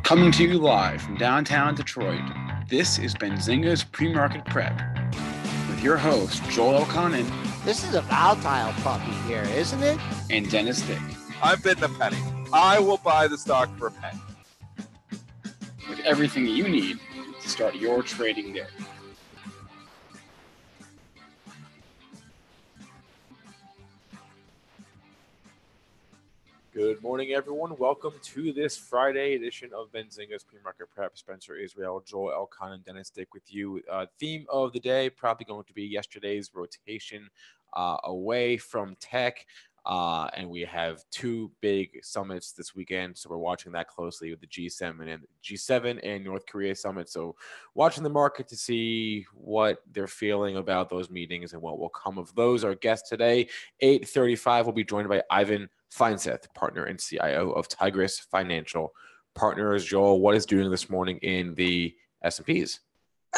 Coming to you live from downtown Detroit, this is Benzinga's PreMarket Prep with your host, Joel Elconin. This is a volatile puppy here, isn't it? And Dennis Thick. I'm bidding a penny. I will buy the stock for a penny. With everything you need to start your trading day. Good morning, everyone. Welcome to this Friday edition of Benzinga's PreMarket Prep. Spencer Israel, Joel Elconin, and Dennis Dick with you. Theme of the day probably going to be yesterday's rotation away from tech. And we have two big summits this weekend, so we're watching that closely with the G7 and North Korea summit. So watching the market to see what they're feeling about those meetings and what will come of those. Our guest today, 8:35, will be joined by Ivan Feinseth, partner and CIO of Tigress Financial Partners. Joel, what is doing this morning in the S&Ps?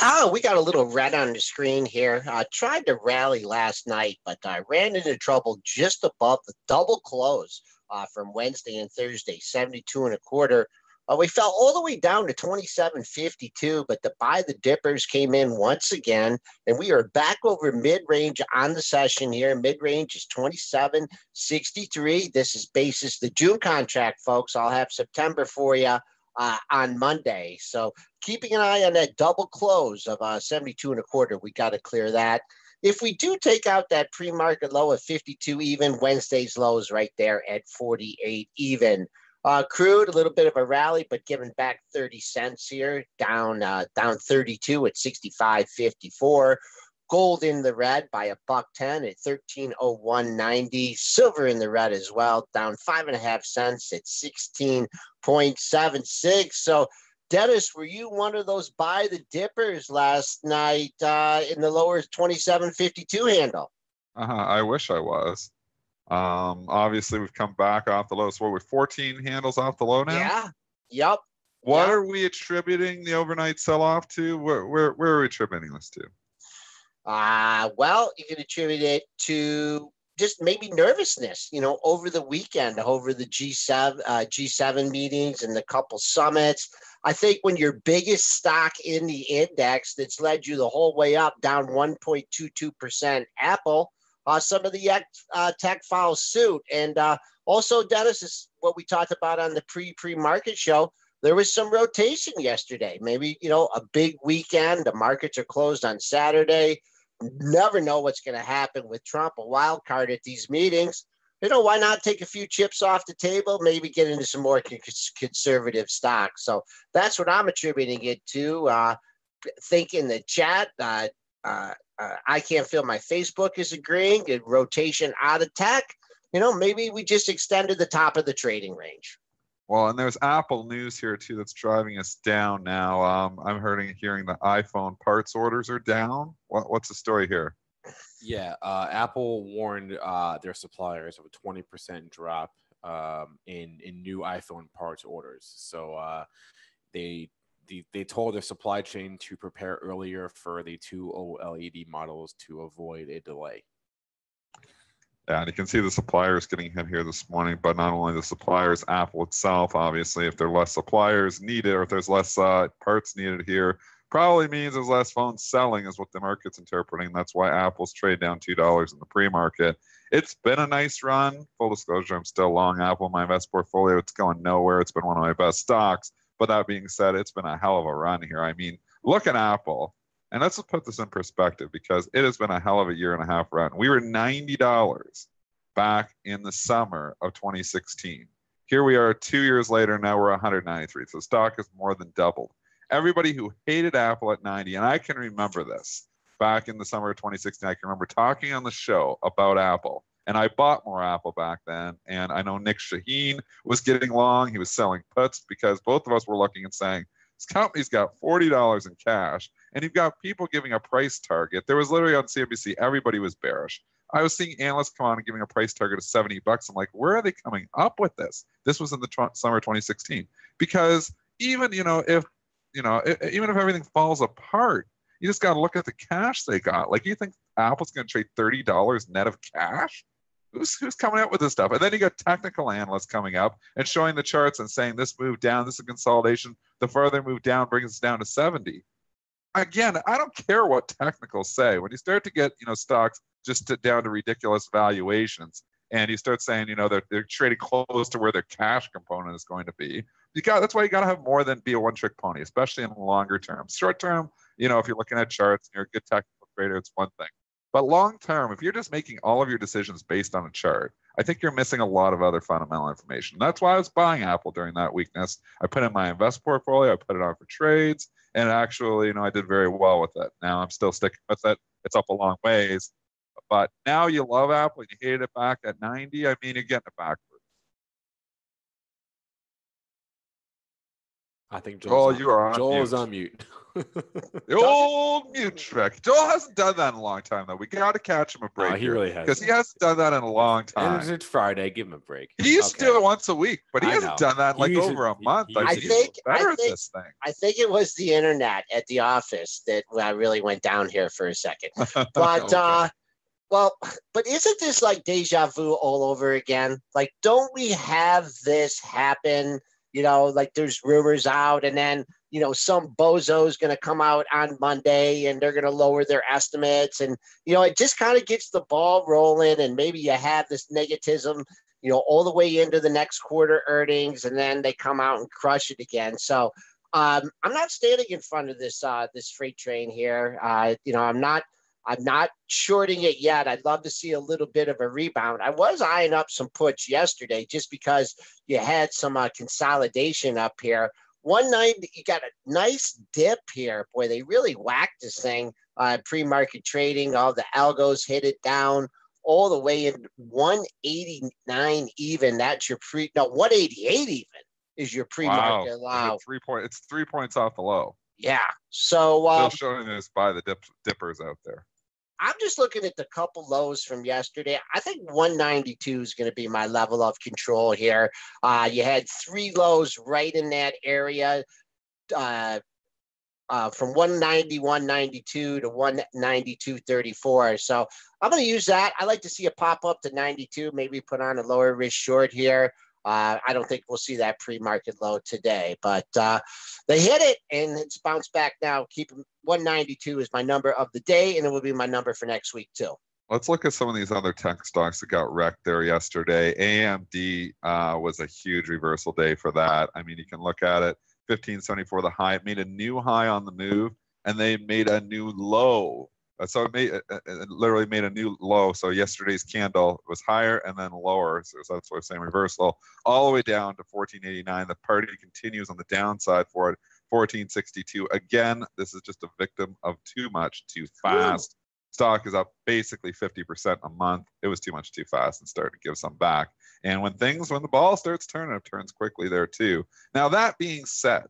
Oh, we got a little red on the screen here. Tried to rally last night, but I ran into trouble just above the double close from Wednesday and Thursday, 72 and a quarter. We fell all the way down to 27.52, but the buy the dippers came in once again, and we are back over mid-range on the session here. Mid-range is 27.63. This is basis the June contract, folks. I'll have September for you on Monday. So keeping an eye on that double close of 72 and a quarter. We got to clear that. If we do take out that pre-market low of 52 even, Wednesday's low is right there at 48 even. Crude, a little bit of a rally, but giving back 30 cents here, down 32 at 65.54. Gold in the red by $1.10 at 13.0190. Silver in the red as well, down 5.5 cents at 16.76. So, Dennis, were you one of those buy the dippers last night in the lower 27.52 handle? I wish I was. Obviously, we've come back off the low. So what, we're 14 handles off the low now? Yeah. Yep. What are we attributing the overnight sell-off to? Where are we attributing this to? Well, you can attribute it to just maybe nervousness, over the weekend, over the G7 meetings and the couple summits. I think when your biggest stock in the index that's led you the whole way up, down 1.22%, Apple, some of the tech follows suit. And also, Dennis, is what we talked about on the pre-market show. There was some rotation yesterday. Maybe, a big weekend. The markets are closed on Saturday. Never know what's going to happen with Trump, a wild card at these meetings. Why not take a few chips off the table, maybe get into some more conservative stocks. So that's what I'm attributing it to. Think in the chat, I can't feel my Facebook is agreeing. A rotation out of tech. Maybe we just extended the top of the trading range. Well, and there's Apple news here too that's driving us down now. I'm hearing the iPhone parts orders are down. What's the story here? Yeah, Apple warned their suppliers of a 20% drop in new iPhone parts orders. So they told their supply chain to prepare earlier for the two OLED models to avoid a delay. Yeah, and you can see the suppliers getting hit here this morning, but not only the suppliers, Apple itself, obviously, if there are less suppliers needed or if there's less parts needed here, probably means there's less phones selling is what the market's interpreting. That's why Apple's trade down $2 in the pre-market. It's been a nice run. Full disclosure, I'm still long Apple in my invest portfolio. It's going nowhere. It's been one of my best stocks. But that being said, it's been a hell of a run here. I mean, look at Apple. And let's put this in perspective because it has been a hell of a year and a half run. We were $90 back in the summer of 2016. Here we are 2 years later. Now we're 193. So the stock has more than doubled. Everybody who hated Apple at 90, and I can remember this back in the summer of 2016, I can remember talking on the show about Apple. And I bought more Apple back then. And I know Nick Shaheen was getting long. He was selling puts because both of us were looking and saying, this company's got $40 in cash. And you've got people giving a price target. There was literally on CNBC, everybody was bearish. I was seeing analysts come on and giving a price target of $70. I'm like, where are they coming up with this? This was in the summer of 2016. Because even, if everything falls apart, you just got to look at the cash they got. Like, you think Apple's going to trade $30 net of cash? Who's coming up with this stuff? And then you got technical analysts coming up and showing the charts and saying this move down, this is consolidation. The further move down brings us down to 70. Again, I don't care what technicals say. When you start to get, stocks just down to ridiculous valuations, and you start saying, they're trading close to where their cash component is going to be, that's why you got to have more than be a one-trick pony, especially in the longer term. Short term, if you're looking at charts and you're a good technical trader, it's one thing. But long term, if you're just making all of your decisions based on a chart, I think you're missing a lot of other fundamental information. That's why I was buying Apple during that weakness. I put in my invest portfolio, I put it on for trades, and actually, I did very well with it. Now I'm still sticking with it. It's up a long ways. But now you love Apple and you hated it back at 90. I mean, you're getting it backwards. I think Joel is on mute. The old mute trick. Joel hasn't done that in a long time, though. We got to catch him a break. He really has. Because he hasn't done that in a long time. And it's Friday. Give him a break. He used to do it once a week, but he hasn't done that in over a month. I think it was the internet at the office that really went down here for a second. But Okay. But isn't this like deja vu all over again? Like, don't we have this happen? Like there's rumors out, and then, some bozo's going to come out on Monday and they're going to lower their estimates. And, it just kind of gets the ball rolling, and maybe you have this negativism, all the way into the next quarter earnings, and then they come out and crush it again. So I'm not standing in front of this freight train here. I'm not shorting it yet. I'd love to see a little bit of a rebound. I was eyeing up some puts yesterday just because you had some consolidation up here. 190, you got a nice dip here. Boy, they really whacked this thing. Pre-market trading, all the algos hit it down all the way in 189 even. That's your 188 even is your pre-market low. It's 3 points off the low. Yeah. So still showing this by the dippers out there. I'm just looking at the couple lows from yesterday. I think 192 is going to be my level of control here. You had 3 lows right in that area, from 190, 192 to 192.34. So I'm going to use that. I like to see a pop up to 92, maybe put on a lower risk short here. I don't think we'll see that pre-market low today, but they hit it and it's bounced back now. Keep 192 is my number of the day, and it will be my number for next week too. Let's look at some of these other tech stocks that got wrecked there yesterday. AMD was a huge reversal day for that. I mean, you can look at it, 1574 the high. It made a new high on the move, and they made a new low. So it literally made a new low. So yesterday's candle was higher and then lower. So that's what I'm saying, reversal, all the way down to 1489. The party continues on the downside for it, 1462. Again, this is just a victim of too much, too fast. Stock is up basically 50% a month. It was too much, too fast, and started to give some back. And when the ball starts turning, it turns quickly there too. Now, that being said,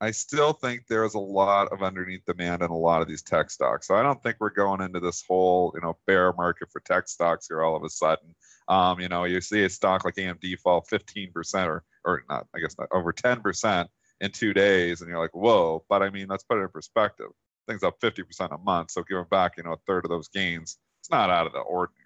I still think there's a lot of underneath demand in a lot of these tech stocks. So I don't think we're going into this whole, bear market for tech stocks here all of a sudden. You see a stock like AMD fall 15% or not, I guess not, over 10% in 2 days. And you're like, whoa. But I mean, let's put it in perspective. Things up 50% a month. So giving back, a third of those gains, it's not out of the ordinary.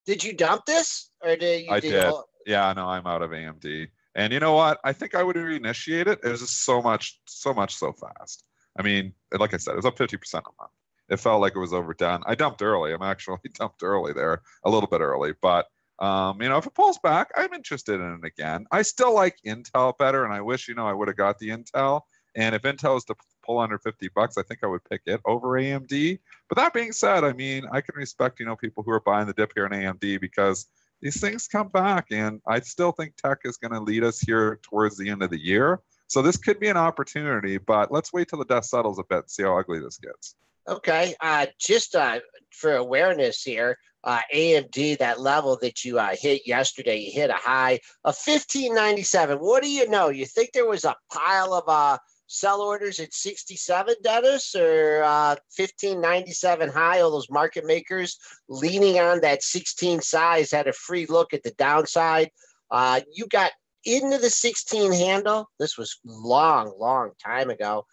Did you dump this? Or did you? I did. Yeah, no, I'm out of AMD. And you know what? I think I would reinitiate it. It was just so much so fast. I mean, like I said, it was up 50% a month. It felt like it was overdone. I dumped early. I'm actually dumped early there, a little bit early. But, if it pulls back, I'm interested in it again. I still like Intel better, and I wish, I would have got the Intel. And if Intel is to pull under $50, I think I would pick it over AMD. But that being said, I mean, I can respect, people who are buying the dip here in AMD because these things come back, and I still think tech is going to lead us here towards the end of the year. So this could be an opportunity, but let's wait till the dust settles a bit and see how ugly this gets. Okay. Just for awareness here, AMD, that level that you hit yesterday, you hit a high of 1597. What do you know? You think there was a pile of sell orders at 67, Dennis, or 1597 high? All those market makers leaning on that 16 size had a free look at the downside. You got into the 16 handle. This was long time ago.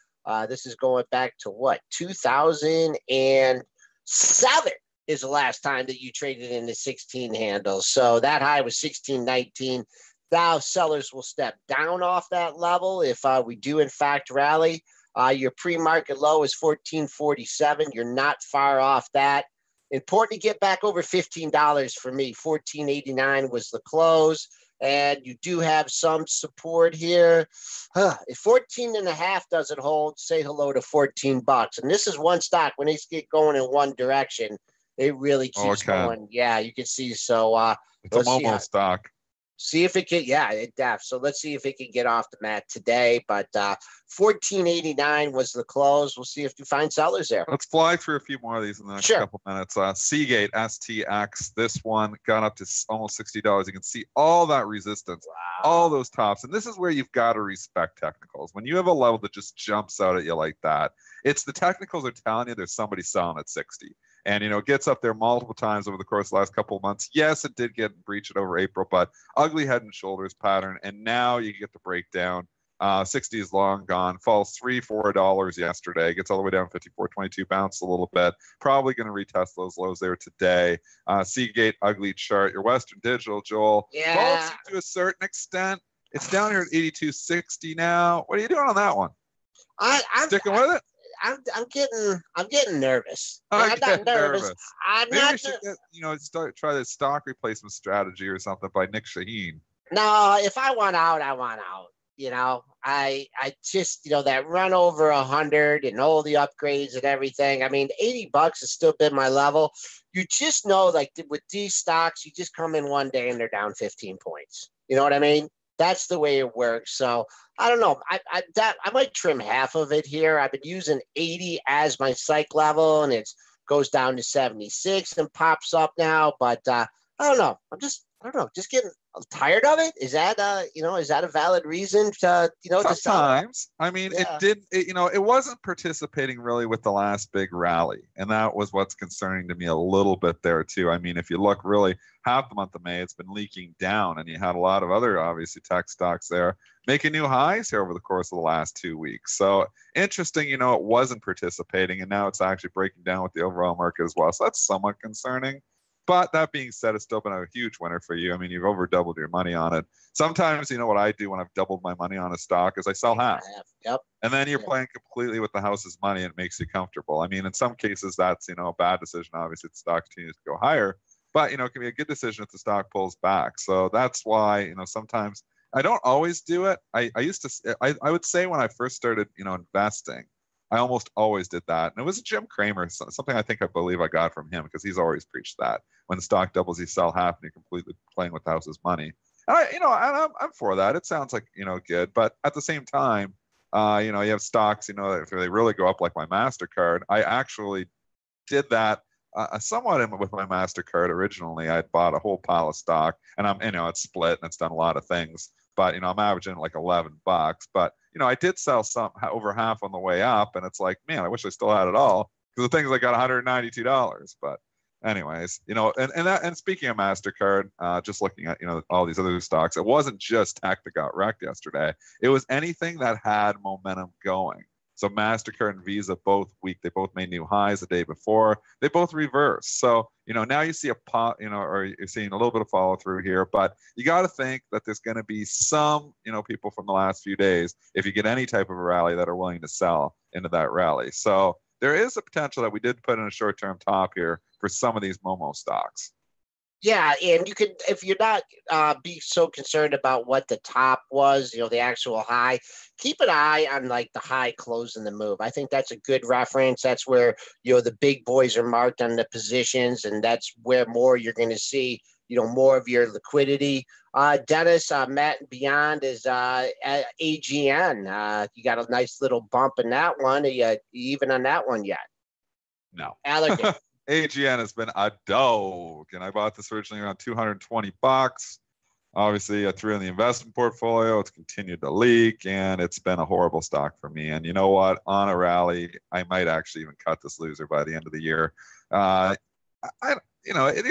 This is going back to what, 2007. is the last time that you traded in the 16 handles. So that high was 16.19. Now sellers will step down off that level if we do in fact rally. Your pre-market low is 14.47. You're not far off that. Important to get back over $15 for me. 14.89 was the close. And you do have some support here. If 14.5 doesn't hold, say hello to $14. And this is one stock. When they get going in one direction, it really keeps going. Yeah, you can see. So it's a Momo stock. See if it can, it def. So let's see if it can get off the mat today. But 14.89 was the close. We'll see if you find sellers there. Let's fly through a few more of these in the next couple minutes. Seagate STX, this one got up to almost $60. You can see all that resistance, all those tops. And this is where you've got to respect technicals. When you have a level that just jumps out at you like that, it's the technicals are telling you there's somebody selling at 60. And, it gets up there multiple times over the course of the last couple of months. Yes, it did get breached over April, but ugly head and shoulders pattern. And now you get the breakdown. 60 is long gone. Falls $3-4 yesterday. Gets all the way down 54.22. Bounced a little bit. Probably going to retest those lows there today. Seagate, ugly chart. Your Western Digital, Joel. Yeah. To a certain extent. It's down here at 82.60 now. What are you doing on that one? I'm sticking with it? I'm getting nervous. I'm not nervous. Maybe we should get, try the stock replacement strategy or something by Nick Shaheen. No, if I want out, I want out. I just, that run over 100 and all the upgrades and everything. I mean, $80 has still been my level. You just know, like with these stocks, you just come in one day and they're down 15 points. You know what I mean? That's the way it works. So I don't know. I might trim half of it here. I've been using 80 as my psych level, and it goes down to 76 and pops up now. But I don't know. I don't know. Just getting tired of it. Is that is that a valid reason to sometimes? I mean, it wasn't participating really with the last big rally, and that was what's concerning to me a little bit there too. I mean, if you look really half the month of May, it's been leaking down, and you had a lot of other obviously tech stocks there making new highs here over the course of the last 2 weeks. So interesting, it wasn't participating, and now it's actually breaking down with the overall market as well. So that's somewhat concerning. But that being said, it's still been a huge winner for you. I mean, you've over doubled your money on it. Sometimes, what I do when I've doubled my money on a stock is I sell half. Yep. And then you're playing completely with the house's money, and it makes you comfortable. I mean, in some cases, that's, a bad decision. Obviously, if the stock continues to go higher. But, it can be a good decision if the stock pulls back. So that's why, sometimes I don't always do it. I would say when I first started, investing, I almost always did that. And it was Jim Cramer, something I believe I got from him, because he's always preached that. When the stock doubles, you sell half and you're completely playing with the house's money. And I'm for that. It sounds like, good. But at the same time, you have stocks, if they really go up like my MasterCard. I actually did that somewhat with my MasterCard originally. I had bought a whole pile of stock, and it's split and it's done a lot of things. But, I'm averaging like $11. But, I did sell some over half on the way up, and it's like, man, I wish I still had it all, because the things I got $192. But anyways, and speaking of MasterCard, just looking at, all these other stocks, it wasn't just tech that got wrecked yesterday. It was anything that had momentum going. So MasterCard and Visa both weak. They both made new highs the day before. They both reversed. So, now you see a pot, or you're seeing a little bit of follow through here, but you got to think that there's going to be some, people from the last few days, if you get any type of a rally, that are willing to sell into that rally. So there is a potential that we did put in a short-term top here for some of these Momo stocks. Yeah, and you could, if you're not be so concerned about what the top was, the actual high, keep an eye on like the high close in the move. I think that's a good reference. That's where, the big boys are marked on the positions, and that's where more you're going to see, more of your liquidity. Dennis, Matt and Beyond is AGN. You got a nice little bump in that one. Are you even on that one yet? No. Alligator. AGN has been a dog, and I bought this originally around $220. Obviously, I threw in the investment portfolio. It's continued to leak, and it's been a horrible stock for me. And you know what? On a rally, I might actually even cut this loser by the end of the year. You're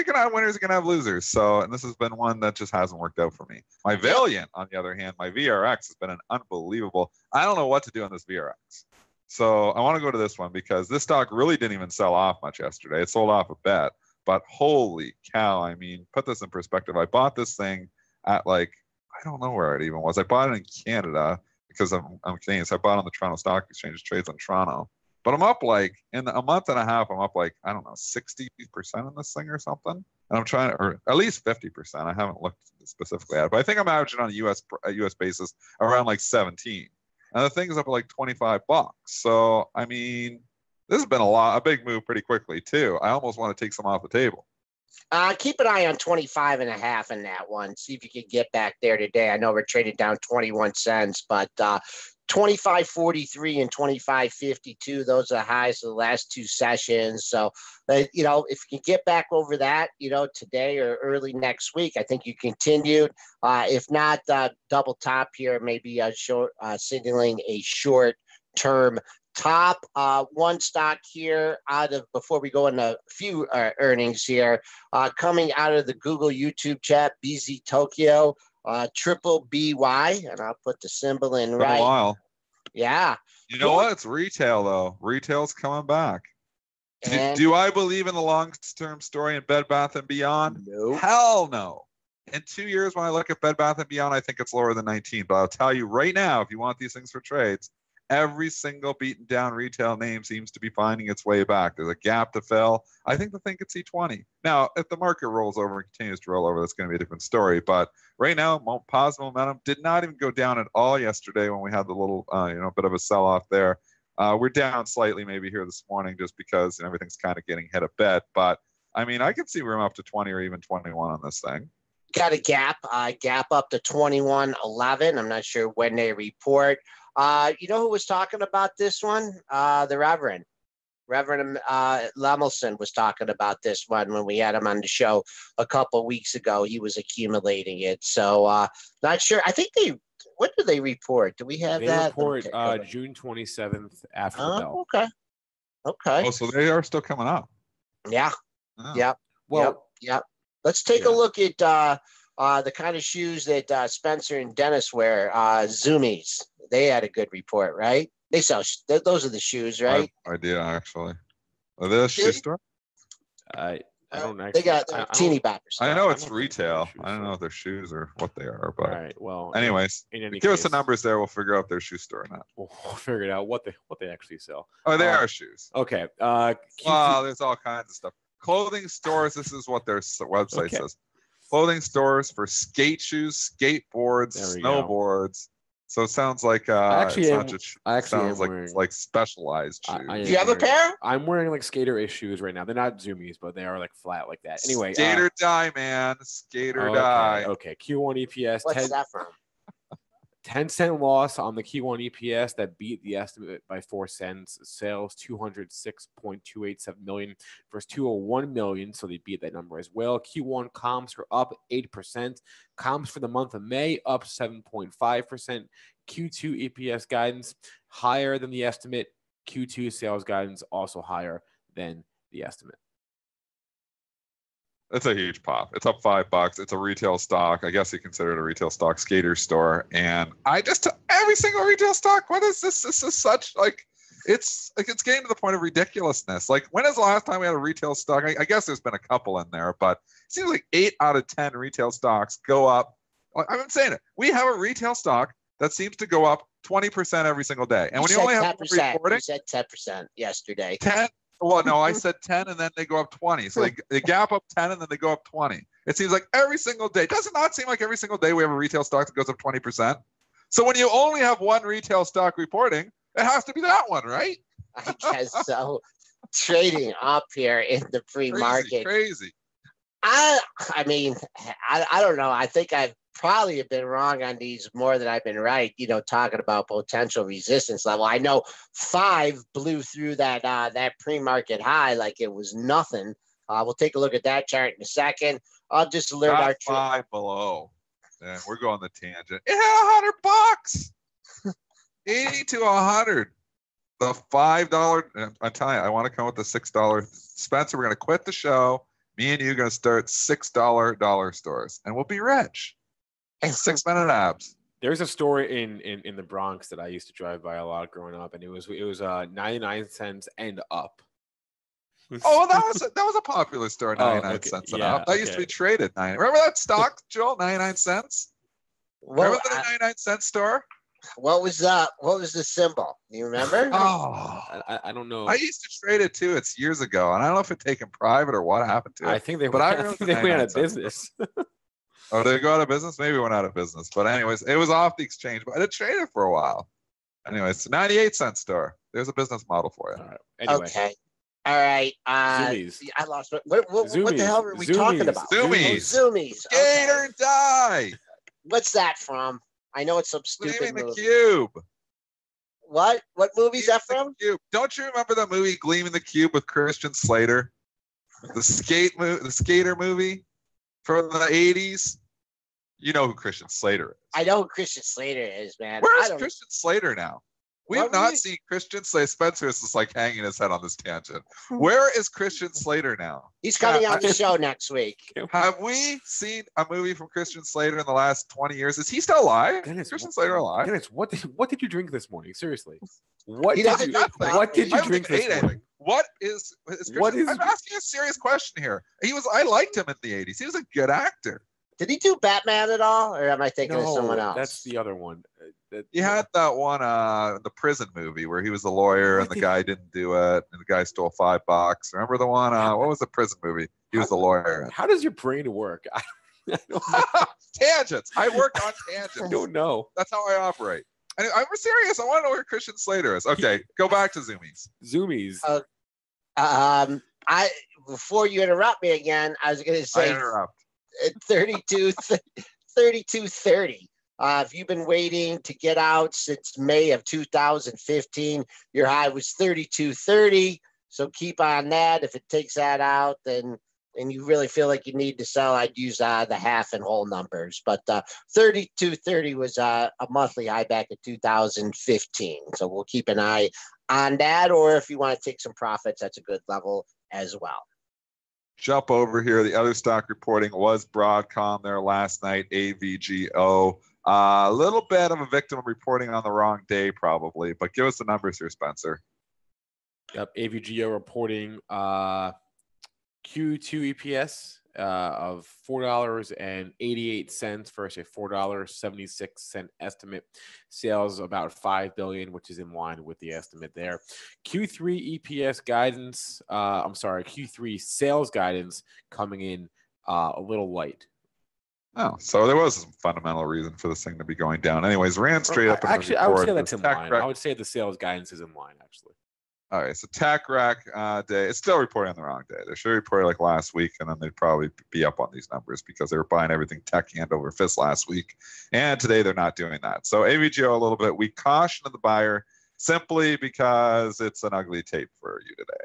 gonna have winners, you're gonna have losers. So, and this has been one that just hasn't worked out for me. My Valiant, on the other hand, my VRX has been an unbelievable. I don't know what to do on this VRX. So I want to go to this one because this stock really didn't even sell off much yesterday. It sold off a bit, but holy cow. I mean, put this in perspective. I bought this thing at like, I don't know where it even was. I bought it in Canada because I'm Canadian. So I bought it on the Toronto Stock Exchange, trades on Toronto. But I'm up like in a month and a half, I'm up like, I don't know, 60% in this thing or something. And I'm trying to, or at least 50%. I haven't looked specifically at it, but I think I'm averaging on a US basis around like 17. And the thing is up at like $25. So, I mean, this has been a big move pretty quickly too. I almost want to take some off the table. Keep an eye on 25.5 in that one. See if you can get back there today. I know we're trading down 21 cents, but 25.43 and 25.52, those are the highs of the last two sessions. So, if you can get back over that, today or early next week, I think you continued. If not, double top here, maybe a short, signaling a short term top. One stock here before we go into a few earnings here, coming out of the Google YouTube chat, BZ Tokyo, triple BY, and I'll put the symbol in right. Been a while. Yeah. You know what? It's retail though. Retail's coming back. Do I believe in the long-term story in Bed Bath & Beyond? No. Hell no. In 2 years, when I look at Bed Bath & Beyond, I think it's lower than 19. But I'll tell you right now, if you want these things for trades, every single beaten down retail name seems to be finding its way back. There's a gap to fill. I think the thing could see 20. Now, if the market rolls over and continues to roll over, that's going to be a different story. But right now, positive momentum did not even go down at all yesterday when we had the little, bit of a sell-off there. We're down slightly maybe here this morning just because everything's kind of getting hit a bit. But, I mean, I could see room up to 20 or even 21 on this thing. Got a gap up to 21.11. I'm not sure when they report. Who was talking about this one? The Reverend Lemelson was talking about this one when we had him on the show a couple weeks ago. He was accumulating it. So not sure. I think when do they report? Do we have that? They report June 27th after the bell. Okay. Oh, so they are still coming up. Yeah. Oh. Yep. Well, Yep. Let's take a look at the kind of shoes that Spencer and Dennis wear. Zoomies. They had a good report, right? They sell. Those are the shoes, right? I have no idea, actually. Are they a shoe store? I don't actually. They got teeny boppers. I know it's retail. I don't know if they're shoes or what they are, but all right. Well, anyways, give us the numbers there. We'll figure out if they're shoe store or not. We'll figure it out what they actually sell. Oh, they are shoes. Okay. Wow, there's all kinds of stuff. Clothing stores. This is what their website says. Clothing stores for skate shoes, skateboards, snowboards. So it sounds like sounds like specialized shoes. Do you have a pair? I'm wearing like skater-ish shoes right now. They're not Zoomies, but they are like flat like that. Anyway, skater die, man. Skater die. Okay. Q1 EPS. What's that from? 10-cent loss on the Q1 EPS that beat the estimate by 4 cents. Sales 206.287 million versus 201 million, so they beat that number as well. Q1 comps were up 8%. Comps for the month of May up 7.5%. Q2 EPS guidance higher than the estimate. Q2 sales guidance also higher than the estimate. It's a huge pop. It's up $5. It's a retail stock. I guess you consider it a retail stock, skater store. And I just every single retail stock. What is this? This is such it's getting to the point of ridiculousness. Like, when is the last time we had a retail stock? I guess there's been a couple in there, but it seems like 8 out of 10 retail stocks go up. I've been saying it. We have a retail stock that seems to go up 20% every single day. And when you only have 10%, you said 10% yesterday. 10. Well, no, I said 10 and then they go up 20. So they gap up 10 and then they go up 20. It seems like every single day. Does it not seem like every single day we have a retail stock that goes up 20%? So when you only have one retail stock reporting, it has to be that one, right? I guess so. Trading up here in the pre-market. Crazy. I mean, I don't know. I think I've probably have been wrong on these more than I've been right, talking about potential resistance level. I know 5 blew through that pre-market high like it was nothing. We'll take a look at that chart in a second. I'll just alert our 5 below. And we're going the tangent. It had $100. 80 to 100. The $5. I'm telling you, I want to come with the $6. Spencer, we're going to quit the show. Me and you are going to start $6 dollar stores, and we'll be rich. 6-minute abs. There's a story in the Bronx that I used to drive by a lot growing up, and it was 99 cents and up. Oh, that was a popular store, 99 okay. cents and Yeah, up. That used to be traded 9. Remember that stock, Joel? 99 cents. Well, Remember the 99-cent store? what was the symbol? Do you remember? Oh, I don't know. I used to trade it too. It's years ago, and I don't know if it taken private or what happened to it. I think they but went, I I remember think they the went out 99 of cent business. Oh, did it go out of business? Maybe it went out of business. But anyways, it was off the exchange, but I did trade it for a while. Anyways, 98-cent store. There's a business model for you. All right. Anyway. Okay. All right. Zoomies. I lost it. What the hell were we talking about? Zoomies. Oh, Zoomies. Skate Okay. or die. What's that from? I know it's some Leaving stupid the movie. Cube. What movie's that Gleaming from? the Cube. Don't you remember the movie Gleaming the Cube with Christian Slater? The skater movie from the 80s. You know who Christian Slater is. I know who Christian Slater is, man. Where's Christian Slater now? We have What not movie? seen Christian Slater. Spencer is just like hanging his head on this tangent. Where is Christian Slater now? He's coming on the show next week. Have we seen a movie from Christian Slater in the last 20 years? Is he still alive? Dennis, Christian Slater alive? Dennis, what did you drink this morning? Seriously. What He did doesn't you, drink what did I you don't drink think he this ate morning? anything. What is What Christian? is- I'm asking a serious question here. I liked him in the 80s. He was a good actor. Did he do Batman at all, or am I thinking of someone else? That's the other one. He had that one, the prison movie where he was a lawyer and the guy didn't do it, and the guy stole $5. Remember the one? What was the prison movie? He was the lawyer. How does your brain work? I don't know. Tangents. I work on tangents. I don't know. That's how I operate. And I'm serious. I want to know where Christian Slater is. Okay, go back to Zoomies. Zoomies. I before you interrupt me again, I was going to I say interrupt. 32.30. If you've been waiting to get out since May of 2015, your high was 32.30. So keep on that. If it takes that out, then and you really feel like you need to sell, I'd use the half and whole numbers. But 32.30 was a monthly high back in 2015. So we'll keep an eye on that. Or if you want to take some profits, that's a good level as well. Jump over here. The other stock reporting was Broadcom there last night, AVGO. A little bit of a victim of reporting on the wrong day, probably. But give us the numbers here, Spencer. Yep, AVGO reporting Q2 EPS of $4.88 versus a $4.76 estimate. Sales about $5 billion, which is in line with the estimate there. Q3 EPS guidance, Q3 sales guidance coming in a little light. Oh, so there was some fundamental reason for this thing to be going down. Anyways, ran straight up. Actually, I would say that's in line. I would say the sales guidance is in line, actually. All right, so Tac Rack day, it's still reporting on the wrong day. They should report like last week, and then they'd probably be up on these numbers because they were buying everything tech hand over fist last week. And today they're not doing that. So AVGO a little bit. We caution the buyer simply because it's an ugly tape for you today.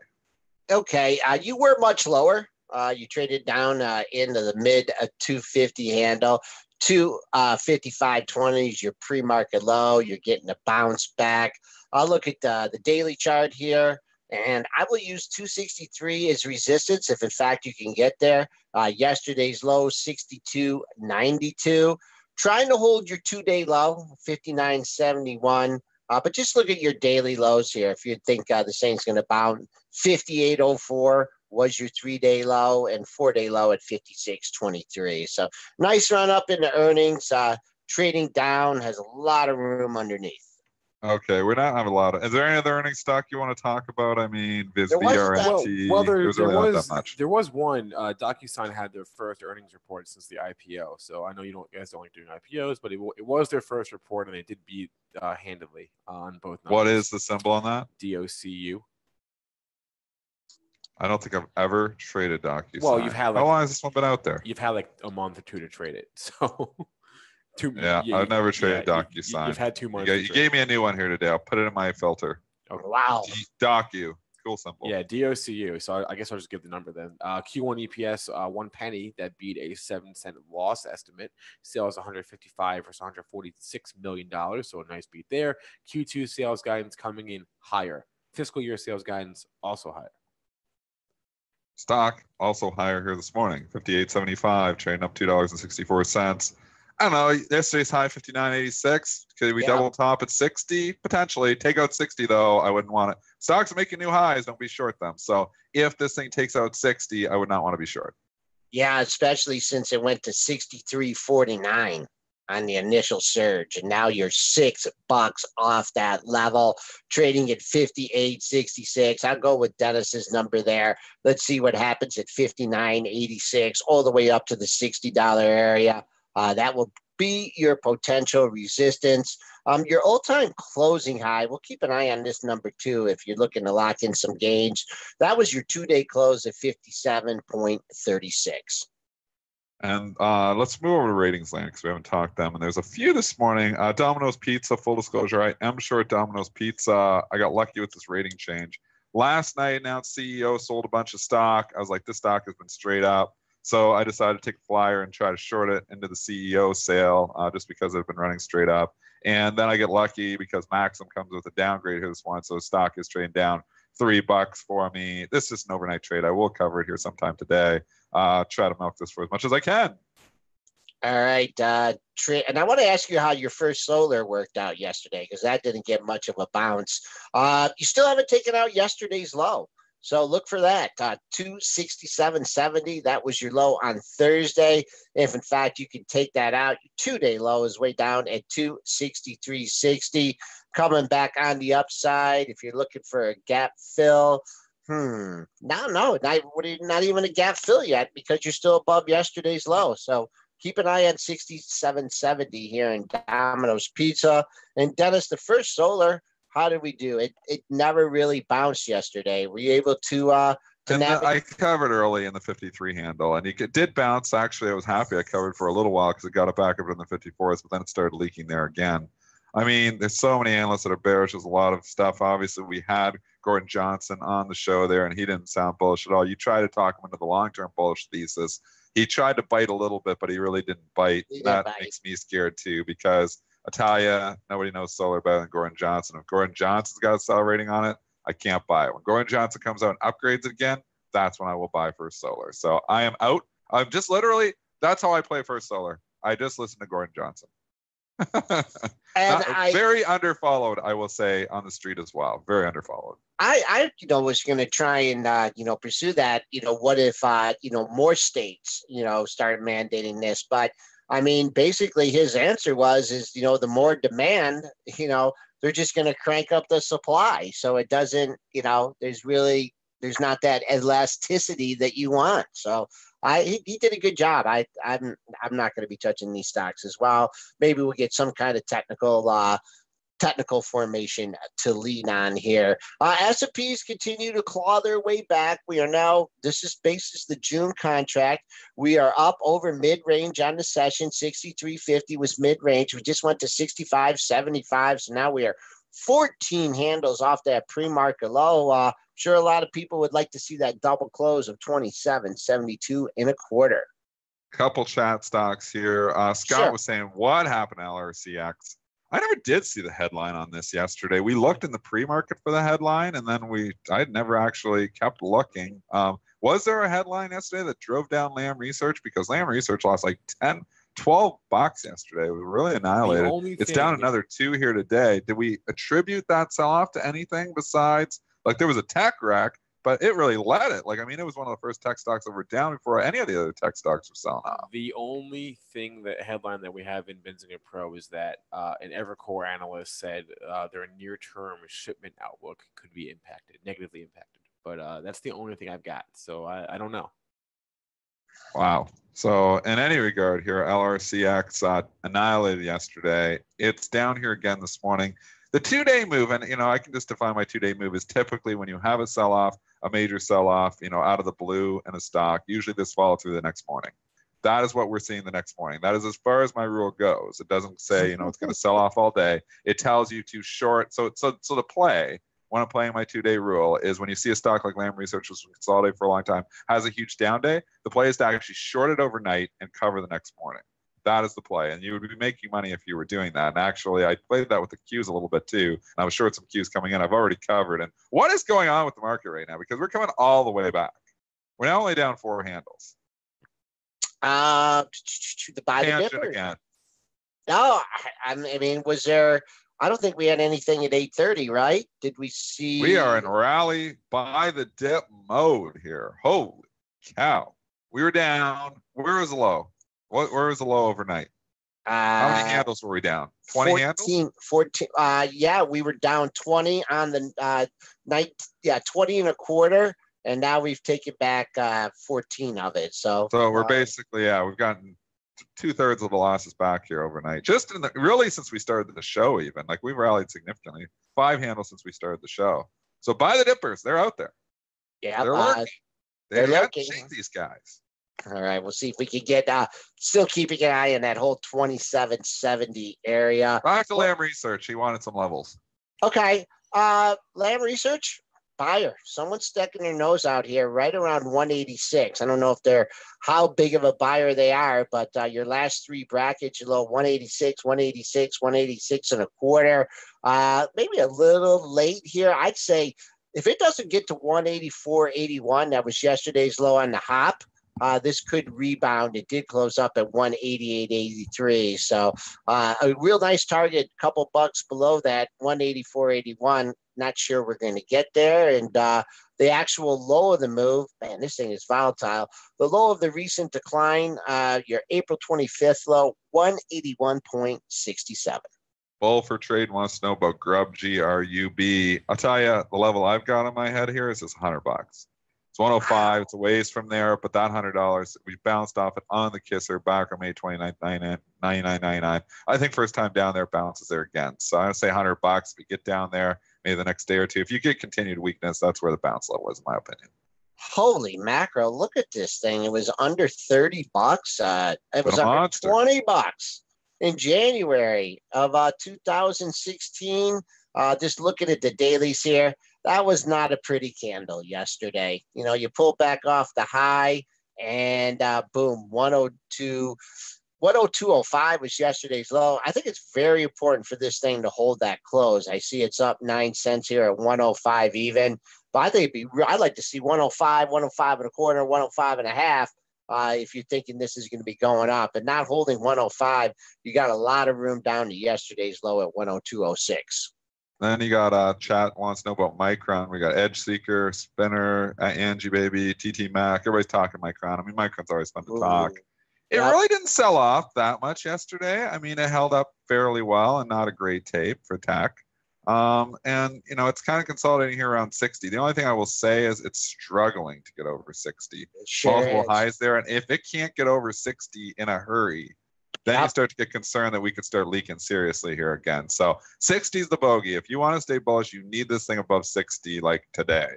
Okay, you were much lower. You traded down into the mid 250 handle. 255.20 is your pre-market low. You're getting a bounce back. I'll look at the daily chart here, and I will use 263 as resistance if, in fact, you can get there. Yesterday's low, 62.92. Trying to hold your two-day low, 59.71. But just look at your daily lows here. If you think the Saints going to bounce, 58.04 was your 3-day low, and 4-day low at 56.23. So nice run up in the earnings. Trading down has a lot of room underneath. Okay, we're not having a lot of. Is there any other earnings stock you want to talk about? I mean, Viz There was BRNT. There was one. DocuSign had their first earnings report since the IPO. So I know you guys don't like doing IPOs, but it was their first report, and they did beat handedly on both numbers. What is the symbol on that? DOCU. I don't think I've ever traded DocuSign. Well, you've had how long has this one been out there? You've had like a month or two to trade it. So. I've never traded DocuSign. You've had 2 months. You gave me a new one here today. I'll put it in my filter. Okay. Wow. Docu. Cool symbol. Yeah, DOCU. So I guess I'll just give the number then. Q1 EPS, 1 penny. That beat a 7-cent loss estimate. Sales 155 versus 146 million dollars. So a nice beat there. Q2 sales guidance coming in higher. Fiscal year sales guidance also higher. Stock also higher here this morning. 58.75, trading up $2.64. I don't know. Yesterday's high 59.86. Could we double top at 60? Potentially. Take out 60 though. I wouldn't want it. Stocks are making new highs. Don't be short them. So if this thing takes out 60, I would not want to be short. Yeah, especially since it went to 63.49 on the initial surge, and now you're $6 off that level, trading at 58.66. I'll go with Dennis's number there. Let's see what happens at 59.86, all the way up to the $60 area. That will be your potential resistance. Your all-time closing high, we'll keep an eye on this number too if you're looking to lock in some gains. That was your two-day close at 57.36. And let's move over to ratings land because we haven't talked them. And there's a few this morning. Domino's Pizza, full disclosure, I am short Domino's Pizza. I got lucky with this rating change. Last night, announced CEO sold a bunch of stock. I was like, this stock has been straight up. So I decided to take a flyer and try to short it into the CEO sale just because it's been running straight up. And then I get lucky because Maxim comes with a downgrade here this morning. So the stock is trading down $3 for me. This is an overnight trade. I will cover it here sometime today. Try to milk this for as much as I can. All right. And I want to ask you how your first solar worked out yesterday, because that didn't get much of a bounce. You still haven't taken out yesterday's low. So look for that, 267.70. That was your low on Thursday. If, in fact, you can take that out, your two-day low is way down at 263.60. Coming back on the upside, if you're looking for a gap fill, not even a gap fill yet because you're still above yesterday's low. So keep an eye on 67.70 here in Domino's Pizza. And Dennis, the first solar, how did we do? It never really bounced yesterday. Were you able to navigate? I covered early in the 53 handle, and it did bounce. Actually, I was happy I covered for a little while because it got it back up in the 54s, but then it started leaking there again. I mean, there's so many analysts that are bearish. There's a lot of stuff. Obviously, we had Gordon Johnson on the show there, and he didn't sound bullish at all. You try to talk him into the long-term bullish thesis. He tried to bite a little bit, but he really didn't bite. That makes me scared too, because Italia, nobody knows solar better than Gordon Johnson. If Gordon Johnson's got a sell rating on it, I can't buy it. When Gordon Johnson comes out and upgrades it again, that's when I will buy First Solar. So I am out. I'm just literally, that's how I play First Solar. I just listen to Gordon Johnson. Very underfollowed, I will say, on the street as well. Very underfollowed. I was going to try and, pursue that. What if, more states, started mandating this? But I mean, basically his answer was, the more demand, they're just going to crank up the supply. So it doesn't, there's not that elasticity that you want. So he did a good job. I'm not going to be touching these stocks as well. Maybe we'll get some kind of technical formation to lean on here. S&Ps continue to claw their way back. We are now, this is basis the June contract. We are up over mid-range on the session. 63.50 was mid-range. We just went to 65.75. So now we are 14 handles off that pre-market low. Sure, a lot of people would like to see that double close of 27.72 and a quarter. Couple chat stocks here. Scott was saying, what happened to LRCX? I never did see the headline on this yesterday. We looked in the pre-market for the headline, and then I never actually kept looking. Was there a headline yesterday that drove down Lam Research? Because Lam Research lost like $12 yesterday. We were really annihilated. It's down another 2 here today. Did we attribute that sell-off to anything besides, like, there was a tech wreck, but it really led it. Like, I mean, it was one of the first tech stocks that were down before any of the other tech stocks were selling off. The only headline that we have in Benzinger Pro is that an Evercore analyst said their near-term shipment outlook could be negatively impacted. But that's the only thing I've got. So I don't know. Wow. So in any regard here, LRCX annihilated yesterday. It's down here again this morning. The 2-day move, and I can just define my 2-day move, is typically when you have a sell-off, a major sell-off, out of the blue in a stock. Usually this follow through the next morning. That is what we're seeing the next morning. That is as far as my rule goes. It doesn't say, it's going to sell off all day. It tells you to short. So the play, when I'm playing my 2-day rule, is when you see a stock like Lam Research, which was consolidated for a long time, has a huge down day, the play is to actually short it overnight and cover the next morning. That is the play. And you would be making money if you were doing that. And actually, I played that with the Qs a little bit too. And I was short some Qs coming in. I've already covered. And what is going on with the market right now? Because we're coming all the way back. We're now only down 4 handles. The buy the dip again. No, I mean, was there? I don't think we had anything at 8:30, right? Did we We are see? in rally by the dip mode here. Holy cow. We were down. Where was the low? Where was the low overnight? How many Uh, handles were we down? 20 handles? 14. Yeah, we were down 20 on the night. Yeah, 20 and a quarter. And now we've taken back 14 of it. So, So we're basically, yeah, we've gotten 2/3 of the losses back here overnight. Just in the really since we started the show, even like we've rallied significantly. 5 handles since we started the show. So buy the dippers, they're out there. yeah, They're lurking. they're They got to lurking. shake these guys. All right, we'll see if we can get still keeping an eye on that whole 2770 area. Talk to Lamb Research. He wanted some levels. Okay. Lamb Research, buyer. Someone's sticking their nose out here right around 186. I don't know if they're how big of a buyer they are, but your last 3 brackets, your little 186, 186, 186 and a quarter. Maybe a little late here. I'd say if it doesn't get to 184.81, that was yesterday's low on the hop. This could rebound. It did close up at 188.83. So a real nice target, couple bucks below that, 184.81. Not sure we're going to get there. And the actual low of the move, man, this thing is volatile. The low of the recent decline, your April 25th low, 181.67. Bull for trade wants to know about Grub, GRUB. I'll tell you, the level I've got on my head here is just $100. It's 105. It's a ways from there, but that $100 we bounced off it on the kisser back on May 29th, 99.99. I think first time down there bounces there again. So I would say $100. If you get down there, maybe the next day or two. If you get continued weakness, that's where the bounce level is, in my opinion. Holy macro! Look at this thing. It was under $30. It was under monster. $20 in January of 2016. Just looking at the dailies here, that was not a pretty candle yesterday. You know, you pull back off the high and boom, 102. 102.05 was yesterday's low. I think it's very important for this thing to hold that close. I see it's up 9 cents here at 105 even. But I think I'd like to see 105, 105 and a quarter, 105 and a half. If you're thinking this is going to be going up and not holding 105, you got a lot of room down to yesterday's low at 102.06. Then you got chat wants to know about Micron. We got Edge Seeker, Spinner, Angie Baby, TT Mac. Everybody's talking Micron. I mean, Micron's always fun to talk. It really didn't sell off that much yesterday. I mean, it held up fairly well and not a great tape for tech. And, you know, it's kind of consolidating here around 60. The only thing I will say is it's struggling to get over 60. Multiple highs there. And if it can't get over 60 in a hurry, then you start to get concerned that we could start leaking seriously here again. So 60 is the bogey. If you want to stay bullish, you need this thing above 60 like today.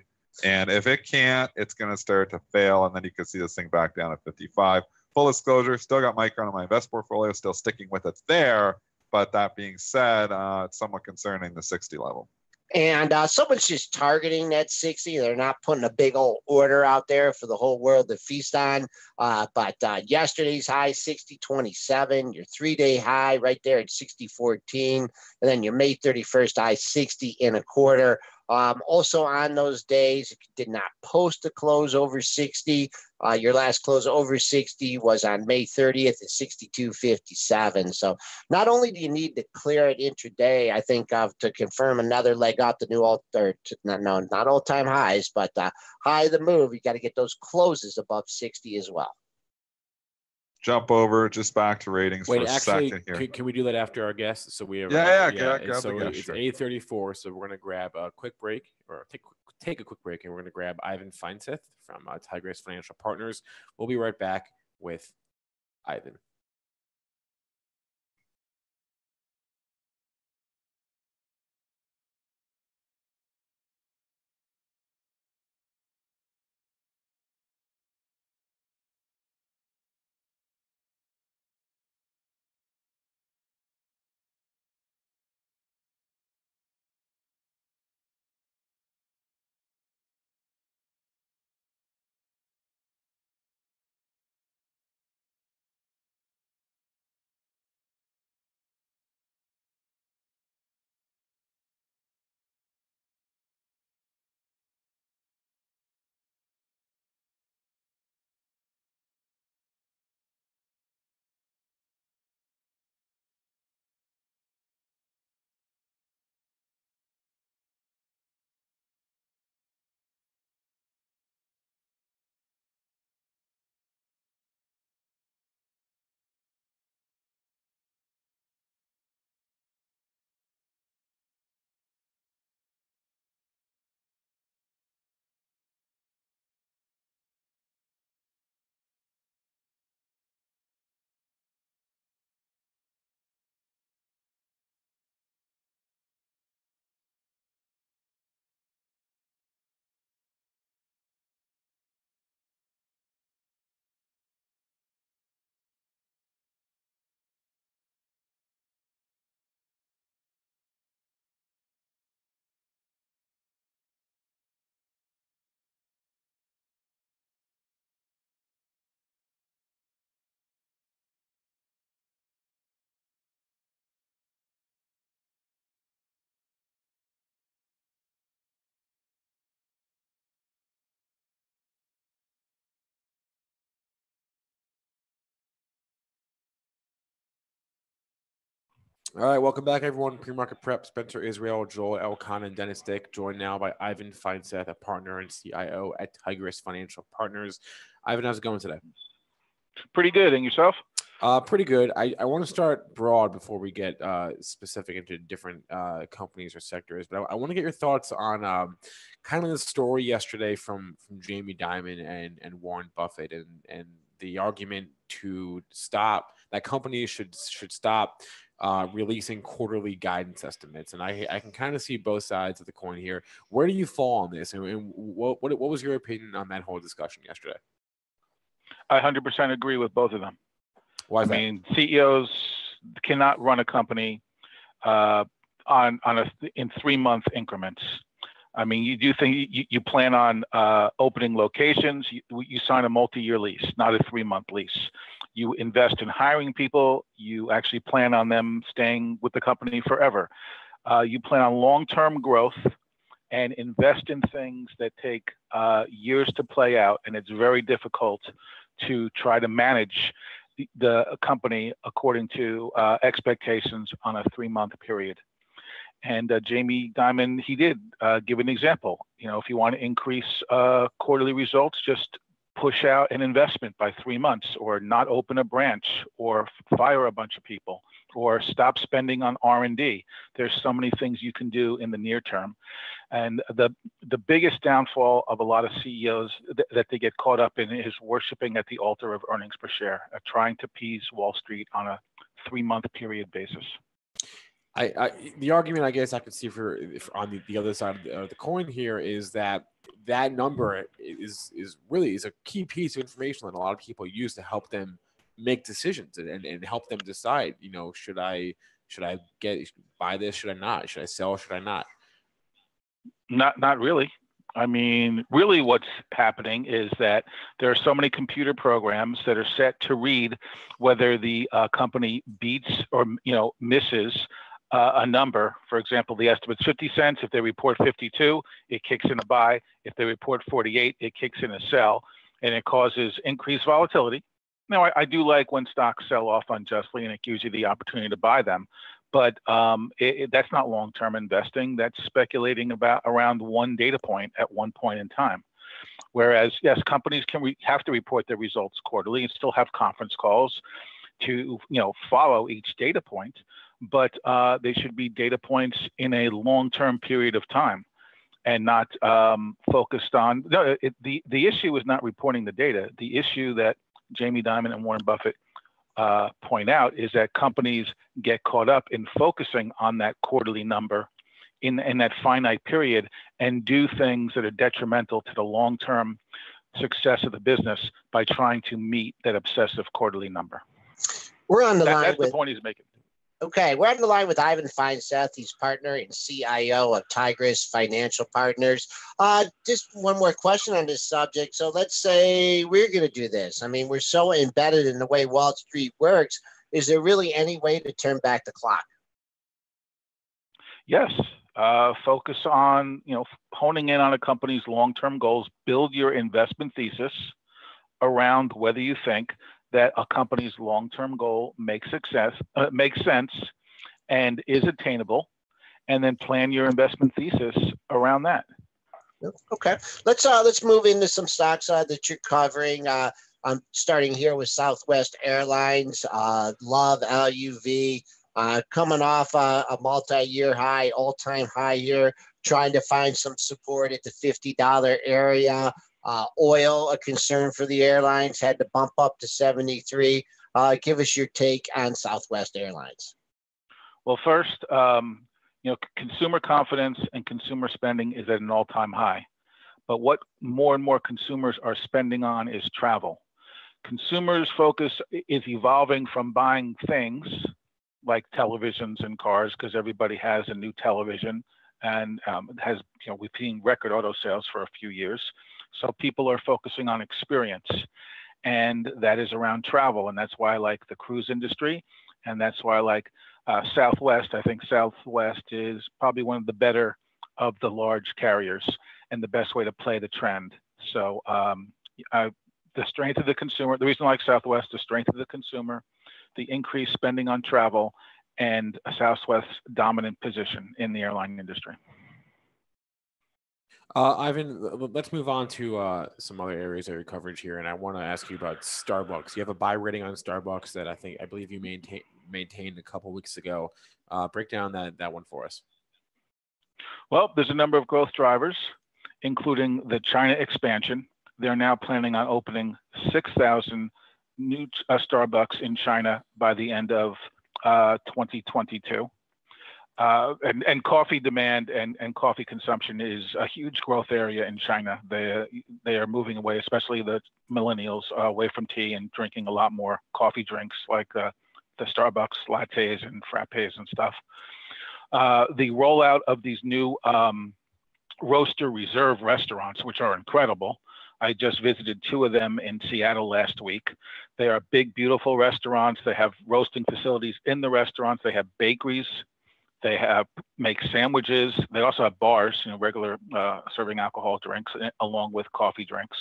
And if it can't, it's going to start to fail. And then you can see this thing back down at 55. Full disclosure, still got Micron in my invest portfolio, still sticking with it there. But that being said, it's somewhat concerning the 60 level. And someone's just targeting that 60. They're not putting a big old order out there for the whole world to feast on. But yesterday's high, 60.27. Your 3-day high right there at 60.14. And then your May 31st high, 60 and a quarter. Also on those days, if you did not post a close over 60, your last close over 60 was on May 30th at 62.57. So not only do you need to clear it intraday, I think to confirm another leg up the new not all-time highs, but high of the move, you got to get those closes above 60 as well. Jump over just back to ratings for a second here. Can we do that after our guest? So we have so it's 8:34. So we're gonna grab a quick break or take a quick break, and we're gonna grab Ivan Feinseth from Tigress Financial Partners. We'll be right back with Ivan. All right, welcome back, everyone. PreMarket Prep, Spencer Israel, Joel Elkan, and Dennis Dick, joined now by Ivan Feinseth, a partner and CIO at Tigress Financial Partners. Ivan, how's it going today? Pretty good. And yourself? Pretty good. I want to start broad before we get specific into different companies or sectors, but I want to get your thoughts on kind of the story yesterday from Jamie Dimon and Warren Buffett and the argument to stop that companies should stop releasing quarterly guidance estimates. And I can kind of see both sides of the coin here. Where do you fall on this? And what was your opinion on that whole discussion yesterday? I 100% agree with both of them. Why is that? I mean, CEOs cannot run a company in 3-month increments. I mean, you do think you plan on opening locations. You sign a multi-year lease, not a 3-month lease. You invest in hiring people. You actually plan on them staying with the company forever. You plan on long-term growth and invest in things that take years to play out. And it's very difficult to try to manage the company according to expectations on a 3-month period. And Jamie Dimon, he did give an example. You know, if you want to increase quarterly results, just push out an investment by 3 months, or not open a branch, or fire a bunch of people, or stop spending on R&D. There's so many things you can do in the near term. And the biggest downfall of a lot of CEOs that they get caught up in is worshiping at the altar of earnings per share, trying to appease Wall Street on a 3-month period basis. The argument I guess I could see for on the other side of the coin here is that number is a key piece of information that a lot of people use to help them make decisions and help them decide, you know, should I buy this? Should I not? Should I sell? Should I not? Not really. I mean, really what's happening is that there are so many computer programs that are set to read whether the company beats or, you know, misses a number. For example, the estimate's 50 cents. If they report 52, it kicks in a buy. If they report 48, it kicks in a sell, and it causes increased volatility. Now, I do like when stocks sell off unjustly, and it gives you the opportunity to buy them. But that's not long-term investing. That's speculating around one data point at one point in time. Whereas, yes, companies have to report their results quarterly and still have conference calls to, you know, follow each data point. But they should be data points in a long-term period of time, and not focused on. No, the issue is not reporting the data. The issue that Jamie Dimon and Warren Buffett point out is that companies get caught up in focusing on that quarterly number in that finite period and do things that are detrimental to the long-term success of the business by trying to meet that obsessive quarterly number. We're on the line That's with the point he's making. Okay, we're on the line with Ivan Feinseth. He's partner and CIO of Tigress Financial Partners. Just one more question on this subject. So let's say we're going to do this. I mean, we're so embedded in the way Wall Street works. Is there really any way to turn back the clock? Yes. Focus on, you know, honing in on a company's long-term goals. Build your investment thesis around whether you think that a company's long-term goal makes sense and is attainable, and then plan your investment thesis around that. Okay, let's move into some stocks that you're covering. I'm starting here with Southwest Airlines, Love LUV, coming off a multi-year high, all-time high here, trying to find some support at the $50 area. Oil, a concern for the airlines, had to bump up to 73. Give us your take on Southwest Airlines. Well, first, you know, consumer confidence and consumer spending is at an all-time high. But what more and more consumers are spending on is travel. Consumers' focus is evolving from buying things like televisions and cars, because everybody has a new television, and has, you know, we've seen record auto sales for a few years. So people are focusing on experience, and that is around travel. And that's why I like the cruise industry. And that's why I like Southwest. I think Southwest is probably one of the better of the large carriers and the best way to play the trend. So the strength of the consumer, the reason I like Southwest, the strength of the consumer, the increased spending on travel, and Southwest's dominant position in the airline industry. Ivan, let's move on to some other areas of your coverage here, and I want to ask you about Starbucks. You have a buy rating on Starbucks that I believe you maintained a couple weeks ago. Break down that one for us. Well, there's a number of growth drivers, including the China expansion. They're now planning on opening 6,000 new Starbucks in China by the end of 2022. And coffee demand and coffee consumption is a huge growth area in China. They are moving away, especially the millennials, away from tea and drinking a lot more coffee drinks like the Starbucks lattes and frappes and stuff. The rollout of these new Roaster Reserve restaurants, which are incredible. I just visited 2 of them in Seattle last week. They are big, beautiful restaurants. They have roasting facilities in the restaurants. They have bakeries. They make sandwiches. They also have bars, regular serving alcohol drinks along with coffee drinks.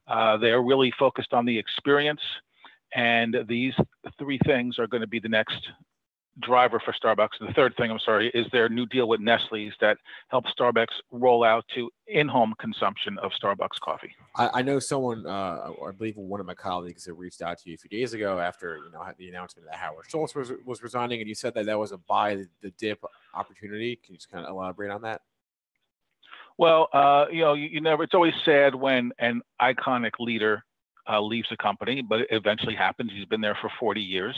They are really focused on the experience, and these 3 things are going to be the next driver for Starbucks. And the third thing, is their new deal with Nestle's that helps Starbucks roll out to in-home consumption of Starbucks coffee. I know someone, or I believe one of my colleagues, that reached out to you a few days ago after the announcement that Howard Schultz was resigning, and you said that was a buy the dip opportunity. Can you just kind of elaborate on that? Well, you never. It's always sad when an iconic leader leaves the company, but it eventually happens. He's been there for 40 years.